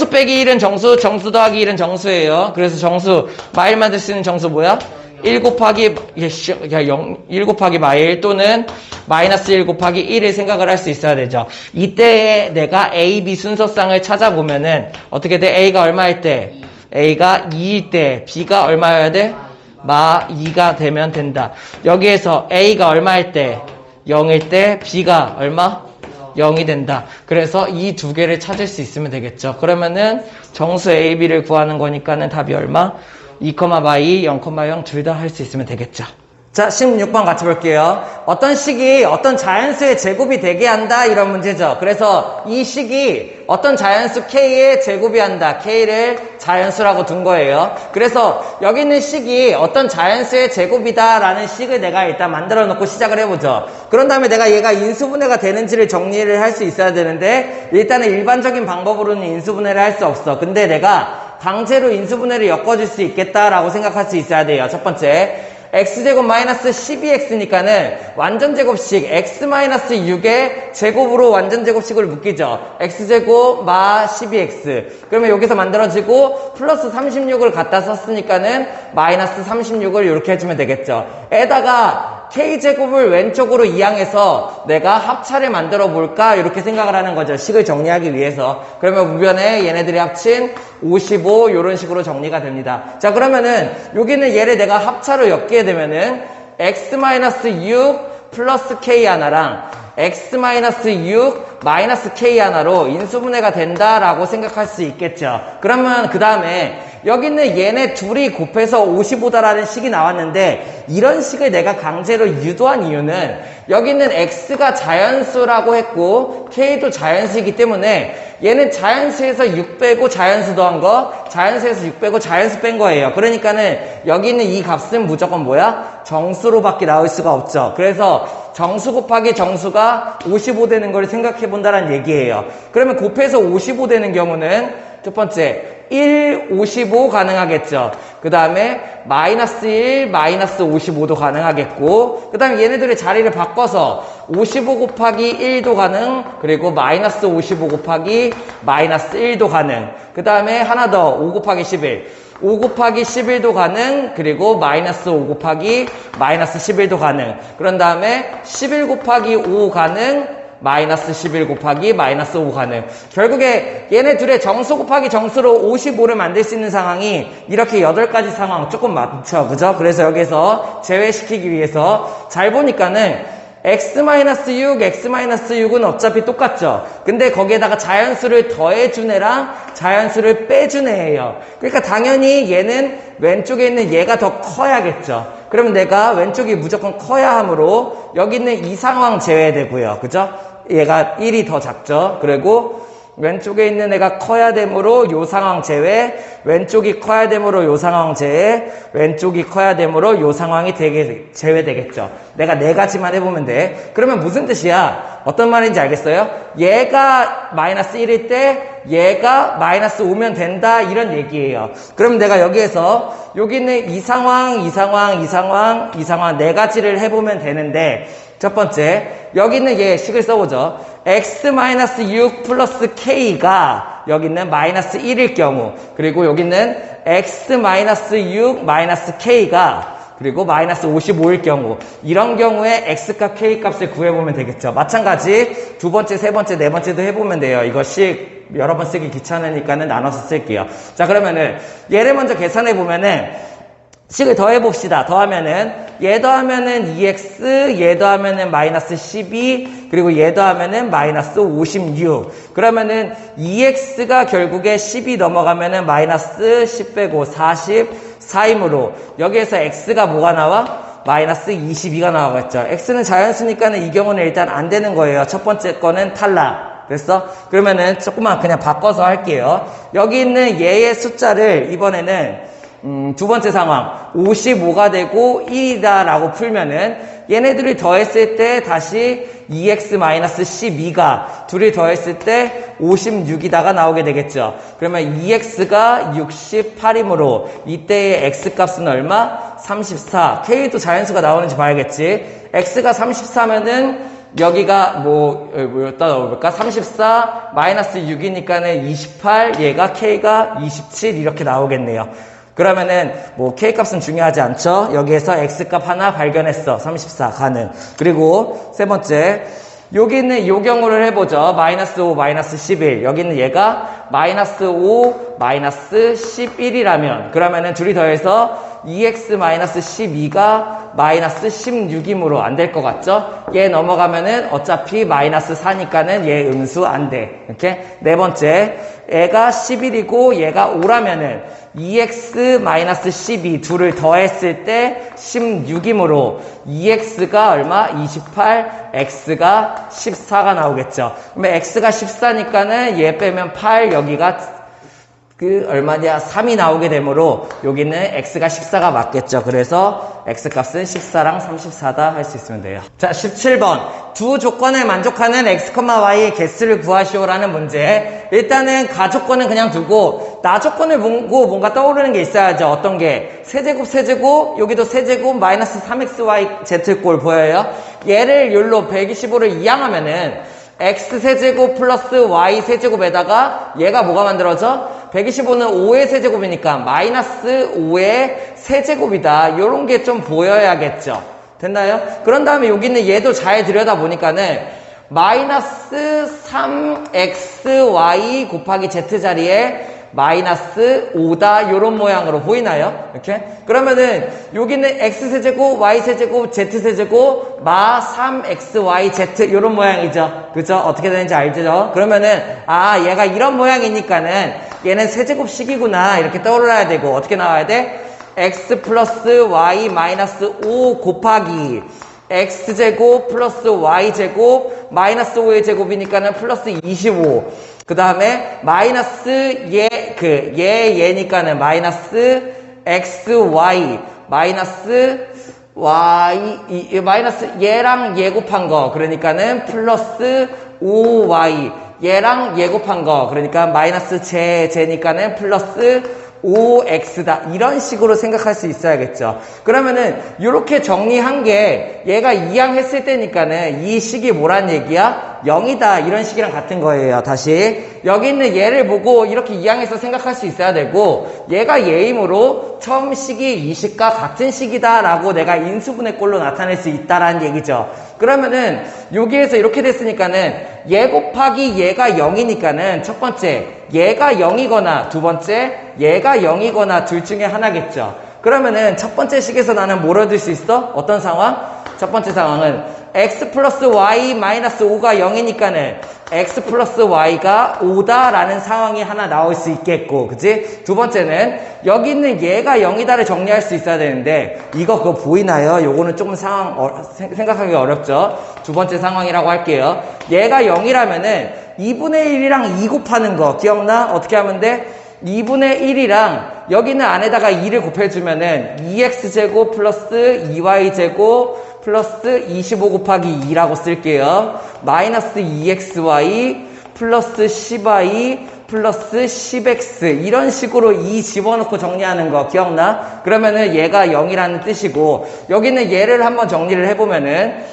빼기 1은 정수, 정수 더하기 1은 정수예요. 그래서 정수, 마일 만들 수 있는 정수 뭐야? 1 곱하기, 1 곱하기 마일 또는 마이너스 1 곱하기 1을 생각을 할 수 있어야 되죠. 이때 내가 A, B 순서상을 찾아보면은 어떻게 돼? A가 얼마일 때? A가 2일 때, B가 얼마여야 돼? 마 2가 되면 된다. 여기에서 A가 얼마일 때? 0일 때, B가 얼마? 0이 된다. 그래서 이 두 개를 찾을 수 있으면 되겠죠. 그러면은 정수 AB를 구하는 거니까는 답이 얼마? 2, 0, 둘 다 할 수 있으면 되겠죠. 자, 16번 같이 볼게요. 어떤 식이 어떤 자연수의 제곱이 되게 한다 이런 문제죠. 그래서 이 식이 어떤 자연수 K의 제곱이 한다. K를 자연수라고 둔 거예요. 그래서 여기 있는 식이 어떤 자연수의 제곱이다 라는 식을 내가 일단 만들어 놓고 시작을 해보죠. 그런 다음에 내가 얘가 인수분해가 되는지를 정리를 할 수 있어야 되는데 일단은 일반적인 방법으로는 인수분해를 할 수 없어. 근데 내가 강제로 인수분해를 엮어줄 수 있겠다라고 생각할 수 있어야 돼요. 첫 번째, x제곱 마이너스 12x니까는 완전제곱식 x 마이너스 6의 제곱으로 완전제곱식을 묶이죠. x제곱 마 12x. 그러면 여기서 만들어지고 플러스 36을 갖다 썼으니까는 마이너스 36을 이렇게 해주면 되겠죠. 에다가 k제곱을 왼쪽으로 이항해서 내가 합차를 만들어 볼까 이렇게 생각을 하는 거죠. 식을 정리하기 위해서. 그러면 우변에 얘네들이 합친 55 이런 식으로 정리가 됩니다. 자, 그러면은 여기는 얘를 내가 합차로 엮게 되면은 x-6 플러스 k 하나랑 x-6 마이너스 k 하나로 인수분해가 된다라고 생각할 수 있겠죠. 그러면 그 다음에 여기 있는 얘네 둘이 곱해서 55다라는 식이 나왔는데 이런 식을 내가 강제로 유도한 이유는 여기 있는 x가 자연수라고 했고 k도 자연수이기 때문에 얘는 자연수에서 6 빼고 자연수 더한 거, 자연수에서 6 빼고 자연수 뺀 거예요. 그러니까는 여기 있는 이 값은 무조건 뭐야? 정수로밖에 나올 수가 없죠. 그래서 정수 곱하기 정수가 55 되는 걸 생각해 본다는 얘기예요. 그러면 곱해서 55 되는 경우는 첫 번째 1, 55 가능하겠죠. 그 다음에 마이너스 1, 마이너스 55도 가능하겠고, 그 다음에 얘네들의 자리를 바꿔서 55 곱하기 1도 가능, 그리고 마이너스 55 곱하기 마이너스 1도 가능, 그 다음에 하나 더 5 곱하기 11, 5 곱하기 11도 가능, 그리고 마이너스 5 곱하기 마이너스 11도 가능, 그런 다음에 11 곱하기 5 가능, 마이너스 11 곱하기 마이너스 5 가능. 결국에 얘네 둘의 정수 곱하기 정수로 55를 만들 수 있는 상황이 이렇게 8가지 상황 조금 많죠. 그죠? 그래서 여기서 제외시키기 위해서 잘 보니까는 x-6, x-6은 어차피 똑같죠. 근데 거기에다가 자연수를 더해준 애랑 자연수를 빼준 애예요. 그러니까 당연히 얘는 왼쪽에 있는 얘가 더 커야겠죠. 그러면 내가 왼쪽이 무조건 커야 하므로 여기 있는 이 상황 제외되고요. 그죠? 얘가 1이 더 작죠. 그리고 왼쪽에 있는 애가 커야 되므로 요 상황 제외, 왼쪽이 커야 되므로 요 상황 제외, 왼쪽이 커야 되므로 요 상황이 제외되겠죠. 내가 4가지만 해보면 돼. 그러면 무슨 뜻이야? 어떤 말인지 알겠어요? 얘가 마이너스 1일 때 얘가 마이너스 5면 된다, 이런 얘기예요. 그럼 내가 여기에서 여기 있는 이 상황, 이 상황, 이 상황, 이 상황 4가지를 해보면 되는데, 첫 번째, 여기 있는 얘 식을 써보죠. x-6 플러스 k가 여기 있는 마이너스 1일 경우, 그리고 여기 있는 x-6 마이너스 k가 그리고 마이너스 55일 경우, 이런 경우에 x값, k값을 구해보면 되겠죠. 마찬가지 두 번째, 세 번째, 네 번째도 해보면 돼요. 이거 식 여러 번 쓰기 귀찮으니까는 나눠서 쓸게요. 자, 그러면은 얘를 먼저 계산해보면은 식을 더해봅시다. 더하면은 얘 더하면은 2x, 얘 더하면은 마이너스 12, 그리고 얘 더하면은 마이너스 56. 그러면은 2x가 결국에 10이 넘어가면은 마이너스 10 빼고 44이므로 여기에서 x가 뭐가 나와? 마이너스 22가 나오겠죠. x는 자연수니까는 이 경우는 일단 안 되는 거예요. 첫 번째 거는 탈락. 됐어? 그러면은 조금만 그냥 바꿔서 할게요. 여기 있는 얘의 숫자를 이번에는 두 번째 상황 55가 되고 1이다 라고 풀면은 얘네들이 더했을 때 다시 2x-12가 둘이 더했을 때 56이다가 나오게 되겠죠. 그러면 2x가 68이므로 이때의 x값은 얼마? 34. k도 자연수가 나오는지 봐야겠지. x가 34면은 여기가 뭐였다 넣어볼까? 34 마이너스 6이니까는 28, 얘가 k가 27 이렇게 나오겠네요. 그러면은 뭐 k값은 중요하지 않죠. 여기에서 x값 하나 발견했어. 34 가능. 그리고 세 번째, 여기 있는 요 경우를 해보죠. 마이너스 5, 마이너스 11. 여기 있는 얘가 마이너스 5, 마이너스 11이라면 그러면은 둘이 더해서 2x-12가 마이너스 16이므로 안 될 것 같죠? 얘 넘어가면은 어차피 마이너스 4니까는 얘 음수 안 돼. 이렇게. 네 번째, 얘가 11이고 얘가 5라면은 2x-12 둘을 더했을 때 16이므로 2x가 얼마? 28, x가 14가 나오겠죠. 그러면 x가 14니까는 얘 빼면 8, 여기가 얼마냐? 3이 나오게 되므로 여기는 x가 14가 맞겠죠. 그래서 x값은 14랑 34다 할 수 있으면 돼요. 자, 17번. 두 조건을 만족하는 x, y의 개수를 구하시오라는 문제. 일단은 가조건은 그냥 두고 나조건을 보고 뭔가 떠오르는 게 있어야죠. 어떤 게? 세제곱, 여기도 세제곱 마이너스 3xy z꼴 보여요? 얘를 욜로 125를 이항하면은 x세제곱 플러스 y세제곱에다가 얘가 뭐가 만들어져? 125는 5의 세제곱이니까 마이너스 5의 세제곱이다. 요런 게 좀 보여야겠죠. 됐나요? 그런 다음에 여기 있는 얘도 잘 들여다보니까는 마이너스 3xy 곱하기 z 자리에 마이너스 5다 요런 모양으로 보이나요? 이렇게? 그러면은 여기는 x세제곱, y세제곱, z세제곱, 마 3xyz 요런 모양이죠. 그죠? 어떻게 되는지 알죠? 그러면은 얘가 이런 모양이니까는 얘는 세제곱식이구나 이렇게 떠올라야 되고 어떻게 나와야 돼? x 플러스 y 마이너스 5 곱하기 x제곱 플러스 y제곱 마이너스 5의 제곱이니까는 플러스 25 그 다음에 마이너스 얘니까는 마이너스 xy 마이너스 마이너스 얘랑 얘 곱한 거 그러니까는 플러스 5y 얘랑 얘 곱한 거 그러니까 마이너스 제니까는 플러스 5x다 이런 식으로 생각할 수 있어야겠죠. 그러면은 이렇게 정리한 게 얘가 이항했을 때니까는 이 식이 뭐란 얘기야? 0이다 이런 식이랑 같은 거예요. 다시 여기 있는 얘를 보고 이렇게 이항해서 생각할 수 있어야 되고 얘가 얘이므로 처음 식이 이 식과 같은 식이다 라고 내가 인수분해 꼴로 나타낼 수 있다라는 얘기죠. 그러면은 여기에서 이렇게 됐으니까는 얘 곱하기 얘가 0이니까는 첫 번째 얘가 0이거나 두 번째 얘가 0이거나 둘 중에 하나겠죠. 그러면은 첫 번째 식에서 나는 뭘 얻을 수 있어? 어떤 상황? 첫 번째 상황은 x 플러스 y 마이너스 5가 0이니까는 x 플러스 y가 5다 라는 상황이 하나 나올 수 있겠고 그치? 두 번째는 여기 있는 얘가 0이다를 정리할 수 있어야 되는데 그거 보이나요? 요거는 조금 상황 생각하기 어렵죠? 두 번째 상황이라고 할게요. 얘가 0이라면은 2분의 1이랑 2 곱하는 거 기억나? 어떻게 하면 돼? 2분의 1이랑 여기 있는 안에다가 2를 곱해주면은 2x제곱 플러스 2y제곱 플러스 25 곱하기 2라고 쓸게요. 마이너스 2xy 플러스 10y 플러스 10x 이런 식으로 2 집어넣고 정리하는 거 기억나? 그러면은 얘가 0이라는 뜻이고 여기는 얘를 한번 정리를 해보면은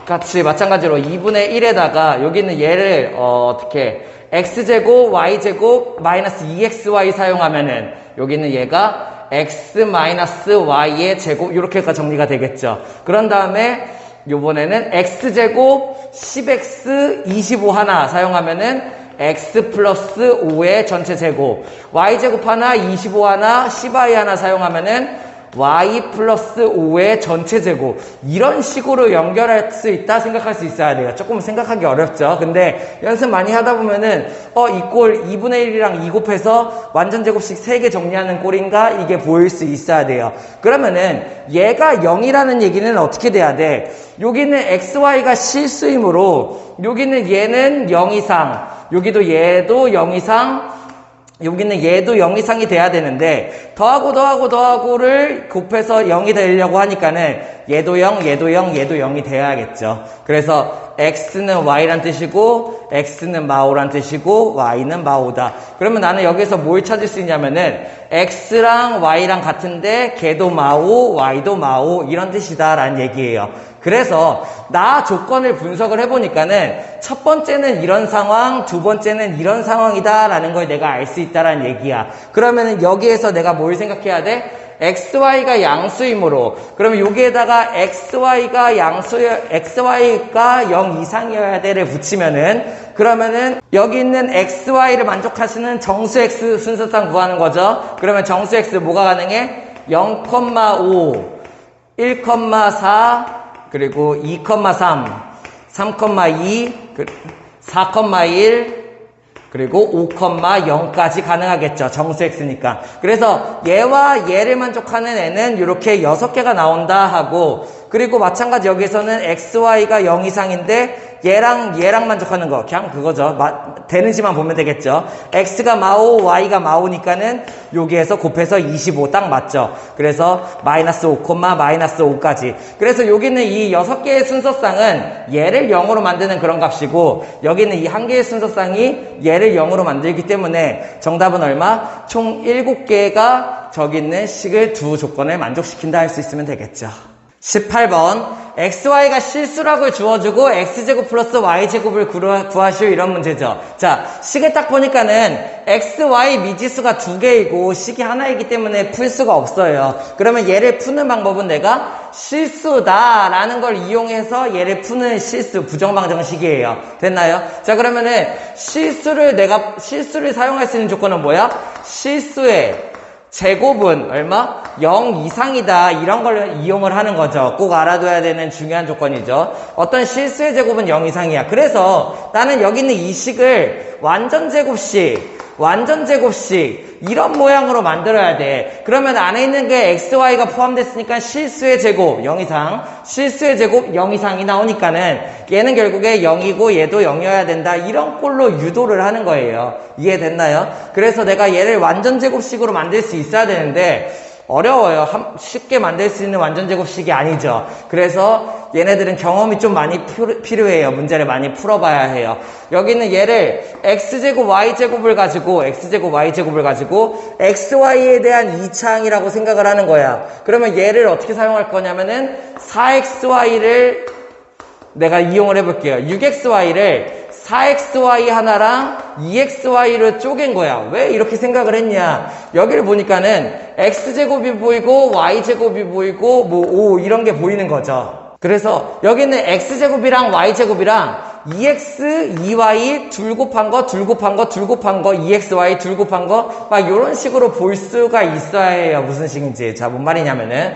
같이 마찬가지로 2분의 1에다가 여기 있는 얘를 어떻게 x제곱 y제곱 마이너스 2xy 사용하면은 여기 있는 얘가 x 마이너스 y의 제곱 이렇게가 정리가 되겠죠. 그런 다음에 요번에는 x제곱 10x 25 하나 사용하면은 x 플러스 5의 전체 제곱 y제곱 하나 25 하나 10y 하나 사용하면은 y 플러스 5의 전체 제곱 이런 식으로 연결할 수 있다 생각할 수 있어야 돼요. 조금 생각하기 어렵죠. 근데 연습 많이 하다 보면은 이 꼴 2분의 1이랑 2 곱해서 완전 제곱식 3개 정리하는 꼴인가 이게 보일 수 있어야 돼요. 그러면은 얘가 0이라는 얘기는 어떻게 돼야 돼? 여기는 xy가 실수이므로 여기는 얘는 0 이상 여기도 얘도 0 이상 여기는 얘도 0 이상이 돼야 되는데 더하고를 곱해서 0이 되려고 하니까는 얘도 0, 얘도 0, 얘도 0이 돼야겠죠. 그래서 x는 y란 뜻이고 x는 마오란 뜻이고 y는 마오다. 그러면 나는 여기서 뭘 찾을 수 있냐면은 x랑 y랑 같은데 걔도 마오, y도 마오 이런 뜻이다 라는 얘기예요. 그래서 나 조건을 분석을 해보니까는 첫 번째는 이런 상황, 두 번째는 이런 상황이다 라는 걸 내가 알 수 있다라는 얘기야. 그러면은 여기에서 내가 뭘 생각해야 돼? xy가 양수이므로 그러면 여기에다가 xy가 0 이상이어야 돼를 붙이면은 그러면은 여기 있는 xy를 만족하시는 정수 x 순서상 구하는 거죠. 그러면 정수 x 뭐가 가능해? 0,5 1,4 그리고 2,3 3,2 4,1 그리고 5,0까지 가능하겠죠. 정수 x니까. 그래서 얘와 얘를 만족하는 애는 이렇게 6개가 나온다 하고 그리고 마찬가지 여기서는 xy가 0 이상인데 얘랑 만족하는 거 그냥 그거죠. 되는지만 보면 되겠죠. x가 마오 y가 마오니까는 여기에서 곱해서 25 딱 맞죠. 그래서 마이너스 5, 마이너스 5까지. 그래서 여기는 이 6개의 순서상은 얘를 0으로 만드는 그런 값이고 여기는 이 한 개의 순서상이 얘를 0으로 만들기 때문에 정답은 얼마? 총 7개가 저기 있는 식을 두 조건을 만족시킨다 할 수 있으면 되겠죠. 18번 xy가 실수라고 주어주고 x제곱 플러스 y제곱을 구하시오 이런 문제죠. 자, 식을 딱 보니까는 xy 미지수가 2개이고 식이 하나이기 때문에 풀 수가 없어요. 그러면 얘를 푸는 방법은 내가 실수다라는 걸 이용해서 얘를 푸는 실수 부정방정식이에요. 됐나요? 자, 그러면은 실수를 사용할 수 있는 조건은 뭐야? 실수의 제곱은 얼마? 0 이상이다 이런 걸 이용을 하는 거죠. 꼭 알아둬야 되는 중요한 조건이죠. 어떤 실수의 제곱은 0 이상이야. 그래서 나는 여기 있는 이 식을 완전 제곱식 완전 제곱식 이런 모양으로 만들어야 돼. 그러면 안에 있는 게 xy가 포함됐으니까 실수의 제곱 0 이상, 실수의 제곱 0 이상이 나오니까는 얘는 결국에 0이고 얘도 0이어야 된다. 이런 꼴로 유도를 하는 거예요. 이해됐나요? 그래서 내가 얘를 완전 제곱식으로 만들 수 있어야 되는데 어려워요. 쉽게 만들 수 있는 완전 제곱식이 아니죠. 그래서 얘네들은 경험이 좀 많이 필요해요. 문제를 많이 풀어봐야 해요. 여기는 얘를 x제곱 y제곱을 가지고 xy에 대한 이차항이라고 생각을 하는 거야. 그러면 얘를 어떻게 사용할 거냐면은 4xy를 내가 이용을 해볼게요. 6xy를 4xy 하나랑 2xy로 쪼갠 거야. 왜 이렇게 생각을 했냐? 여기를 보니까는 x제곱이 보이고 y제곱이 보이고 뭐 5 이런 게 보이는 거죠. 그래서 여기는 x제곱이랑 y제곱이랑 2x, 2y 둘 곱한 거, 2xy 둘 곱한 거 막 이런 식으로 볼 수가 있어야 해요. 무슨 식인지. 자, 뭔 말이냐면은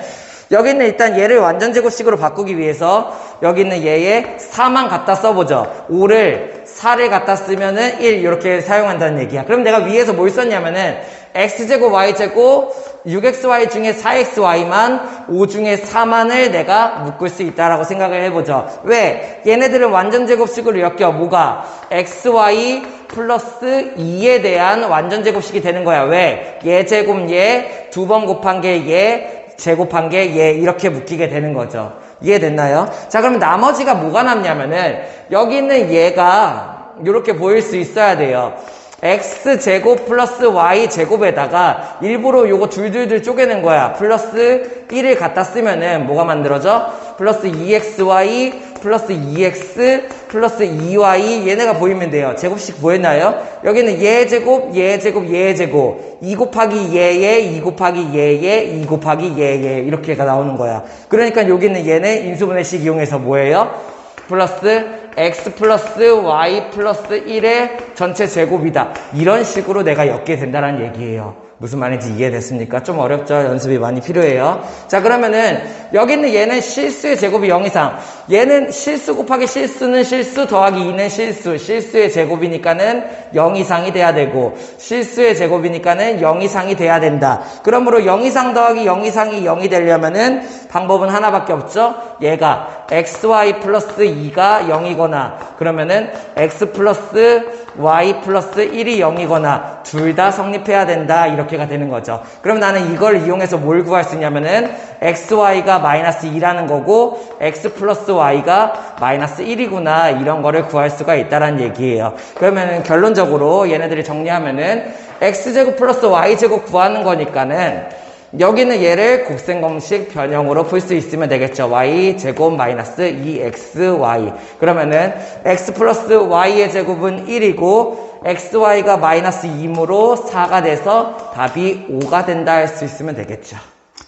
여기는 일단 얘를 완전 제곱식으로 바꾸기 위해서 여기는 얘에 4만 갖다 써보죠. 5를 4를 갖다 쓰면은 1 이렇게 사용한다는 얘기야. 그럼 내가 위에서 뭘 썼냐면은 x제곱 y제곱 6xy 중에 4xy만 5 중에 4만을 내가 묶을 수 있다라고 생각을 해보죠. 왜? 얘네들은 완전 제곱식으로 엮여. 뭐가? xy 플러스 2에 대한 완전 제곱식이 되는 거야. 왜? 얘 제곱 얘, 2번 곱한 게 얘, 제곱한 게 얘 이렇게 묶이게 되는 거죠. 이해됐나요? 자, 그러면 나머지가 뭐가 남냐면은 여기 있는 얘가 이렇게 보일 수 있어야 돼요. x제곱 플러스 y제곱에다가 일부러 요거 둘둘둘 쪼개는 거야. 플러스 1을 갖다 쓰면은 뭐가 만들어져? 플러스 2xy 플러스 2x 플러스 2y 얘네가 보이면 돼요. 제곱식 보였나요? 여기는 얘제곱 얘제곱 얘제곱 2 곱하기 얘에 2 곱하기 얘에 2 곱하기 얘에 이렇게가 나오는 거야. 그러니까 여기는 얘네 인수분해식 이용해서 뭐예요? 플러스 x 플러스 y 플러스 1의 전체 제곱이다. 이런 식으로 내가 엮게 된다는 얘기예요. 무슨 말인지 이해됐습니까? 좀 어렵죠? 연습이 많이 필요해요. 자, 그러면은 여기 있는 얘는 실수의 제곱이 0 이상. 얘는 실수 곱하기 실수는 실수 더하기 2는 실수. 실수의 제곱이니까는 0 이상이 돼야 되고 실수의 제곱이니까는 0 이상이 돼야 된다. 그러므로 0 이상 더하기 0 이상이 0이 되려면은 방법은 하나밖에 없죠? 얘가 xy 플러스 2가 0이거나 그러면은 x 플러스 y 플러스 1이 0이거나 둘 다 성립해야 된다. 이렇게가 되는 거죠. 그럼 나는 이걸 이용해서 뭘 구할 수 있냐면은 xy가 마이너스 2라는 거고 x 플러스 y가 마이너스 1이구나 이런 거를 구할 수가 있다는 얘기예요. 그러면은 결론적으로 얘네들이 정리하면은 x제곱 플러스 y제곱 구하는 거니까는 여기는 얘를 곱셈공식 변형으로 풀 수 있으면 되겠죠. y제곱 마이너스 2xy. 그러면은 x 플러스 y의 제곱은 1이고 xy가 마이너스 2이므로 4가 돼서 답이 5가 된다 할 수 있으면 되겠죠.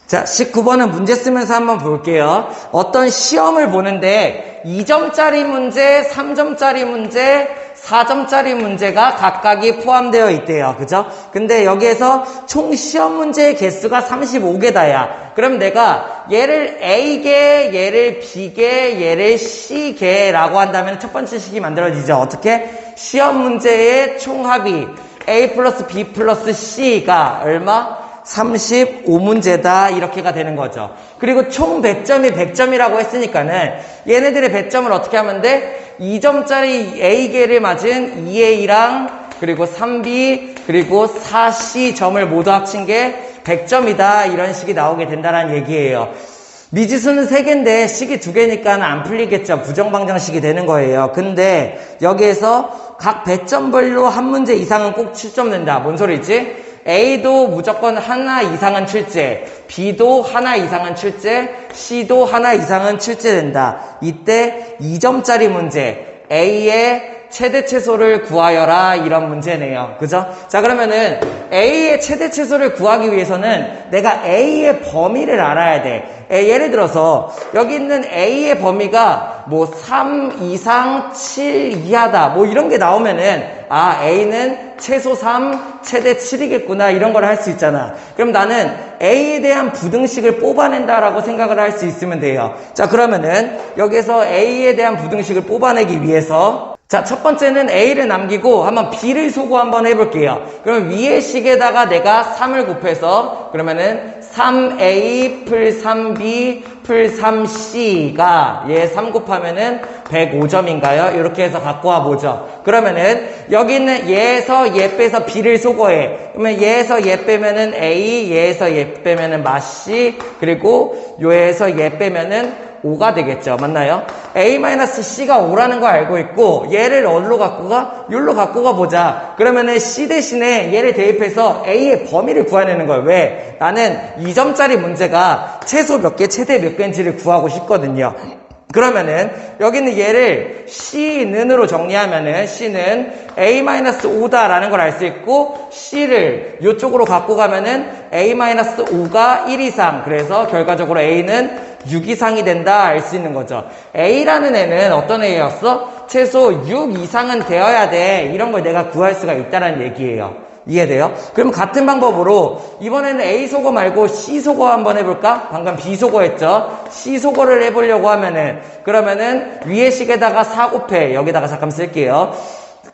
자, 19번은 문제 쓰면서 한번 볼게요. 어떤 시험을 보는데 2점짜리 문제, 3점짜리 문제, 4점짜리 문제가 각각이 포함되어 있대요. 그죠? 근데 여기에서 총 시험 문제의 개수가 35개다야. 그럼 내가 얘를 A개, 얘를 B개, 얘를 C개라고 한다면 첫 번째 식이 만들어지죠. 어떻게? 시험 문제의 총합이 A 플러스 B 플러스 C가 얼마? 35문제다 이렇게가 되는 거죠. 그리고 총 배점이 100점이라고 했으니까는 얘네들의 배점을 어떻게 하면 돼? 2점짜리 A개를 맞은 2A랑 그리고 3B 그리고 4C 점을 모두 합친 게 100점이다 이런 식이 나오게 된다는 얘기예요. 미지수는 3개인데 식이 2개니까 안 풀리겠죠. 부정방정식이 되는 거예요. 근데 여기에서 각 배점별로 한 문제 이상은 꼭 출점된다. 뭔 소리지? A도 무조건 하나 이상은 출제, B도 하나 이상은 출제, C도 하나 이상은 출제된다. 이때 2점짜리 문제, A의 최대 채소를 구하여라 이런 문제네요. 그죠? 자, 그러면은 A의 최대 채소를 구하기 위해서는 내가 A의 범위를 알아야 돼. 예를 들어서 여기 있는 A의 범위가 뭐 3 이상 7 이하다 뭐 이런 게 나오면은 아, A는 최소 3, 최대 7이겠구나 이런 걸 할 수 있잖아. 그럼 나는 A에 대한 부등식을 뽑아낸다라고 생각을 할 수 있으면 돼요. 자, 그러면은 여기서 A에 대한 부등식을 뽑아내기 위해서 자, 첫 번째는 A를 남기고 한번 B를 소거 한번 해볼게요. 그럼 위의 식에다가 내가 3을 곱해서 그러면은 3A 풀 3B 풀 3C가 얘 3 곱하면은 105점인가요? 이렇게 해서 갖고 와보죠. 그러면은 여기 있는 얘에서 얘 빼서 B를 소거해. 그러면 얘에서 얘 빼면은 A, 얘에서 얘 빼면은 마C, 그리고 요에서 얘 빼면은 5가 되겠죠. 맞나요? A-C가 5라는 거 알고 있고 얘를 어디로 갖고 가? 여기로 갖고 가보자. 그러면은 C 대신에 얘를 대입해서 A의 범위를 구해내는 거예요. 왜? 나는 2점짜리 문제가 최소 몇 개, 최대 몇 개인지를 구하고 싶거든요. 그러면은 여기는 얘를 C는으로 정리하면은 C는 A-5다라는 걸 알 수 있고 C를 이쪽으로 갖고 가면은 A-5가 1 이상, 그래서 결과적으로 A는 6 이상이 된다 알 수 있는 거죠. A라는 애는 어떤 애였어? 최소 6 이상은 되어야 돼. 이런 걸 내가 구할 수가 있다는 얘기예요. 이해돼요? 그럼 같은 방법으로 이번에는 A 소거 말고 C 소거 한번 해볼까? 방금 B 소거 했죠? C 소거를 해보려고 하면은 그러면은 위의 식에다가 4 곱해. 여기다가 잠깐 쓸게요.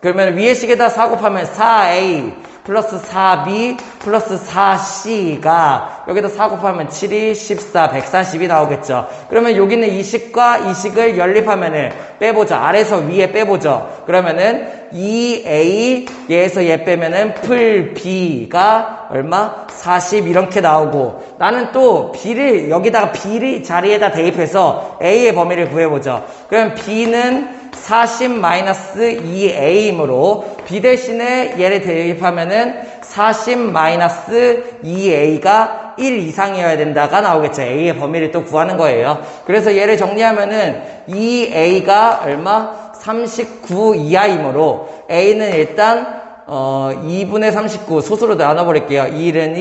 그러면 위의 식에다가 4 곱하면 4A 플러스 4B 플러스 4C가 여기다 4 곱하면 7이 14, 140이 나오겠죠. 그러면 여기는 이 식과 이 식을 연립하면은 빼보죠. 아래서 위에 빼보죠. 그러면은 2A 얘에서 얘 빼면은 풀 B가 얼마? 40 이렇게 나오고 나는 또 B를 여기다가 B를 자리에다 대입해서 A의 범위를 구해보죠. 그럼 B는 40-2A이므로 B 대신에 얘를 대입하면은 40-2A가 1 이상이어야 된다가 나오겠죠. A의 범위를 또 구하는 거예요. 그래서 얘를 정리하면은 2A가 얼마? 39 이하이므로 A는 일단 2분의 39 소수로 나눠버릴게요. 1은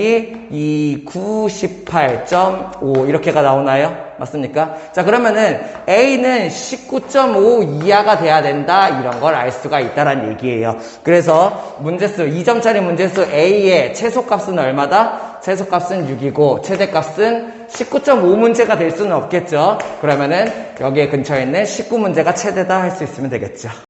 2, 9, 18.5 이렇게가 나오나요? 맞습니까? 자, 그러면은 A는 19.5 이하가 돼야 된다 이런 걸 알 수가 있다는 얘기예요. 그래서 문제수 2점짜리 문제수 A의 최소값은 얼마다? 최소값은 6이고 최대값은 19.5문제가 될 수는 없겠죠. 그러면은 여기에 근처에 있는 19문제가 최대다 할 수 있으면 되겠죠.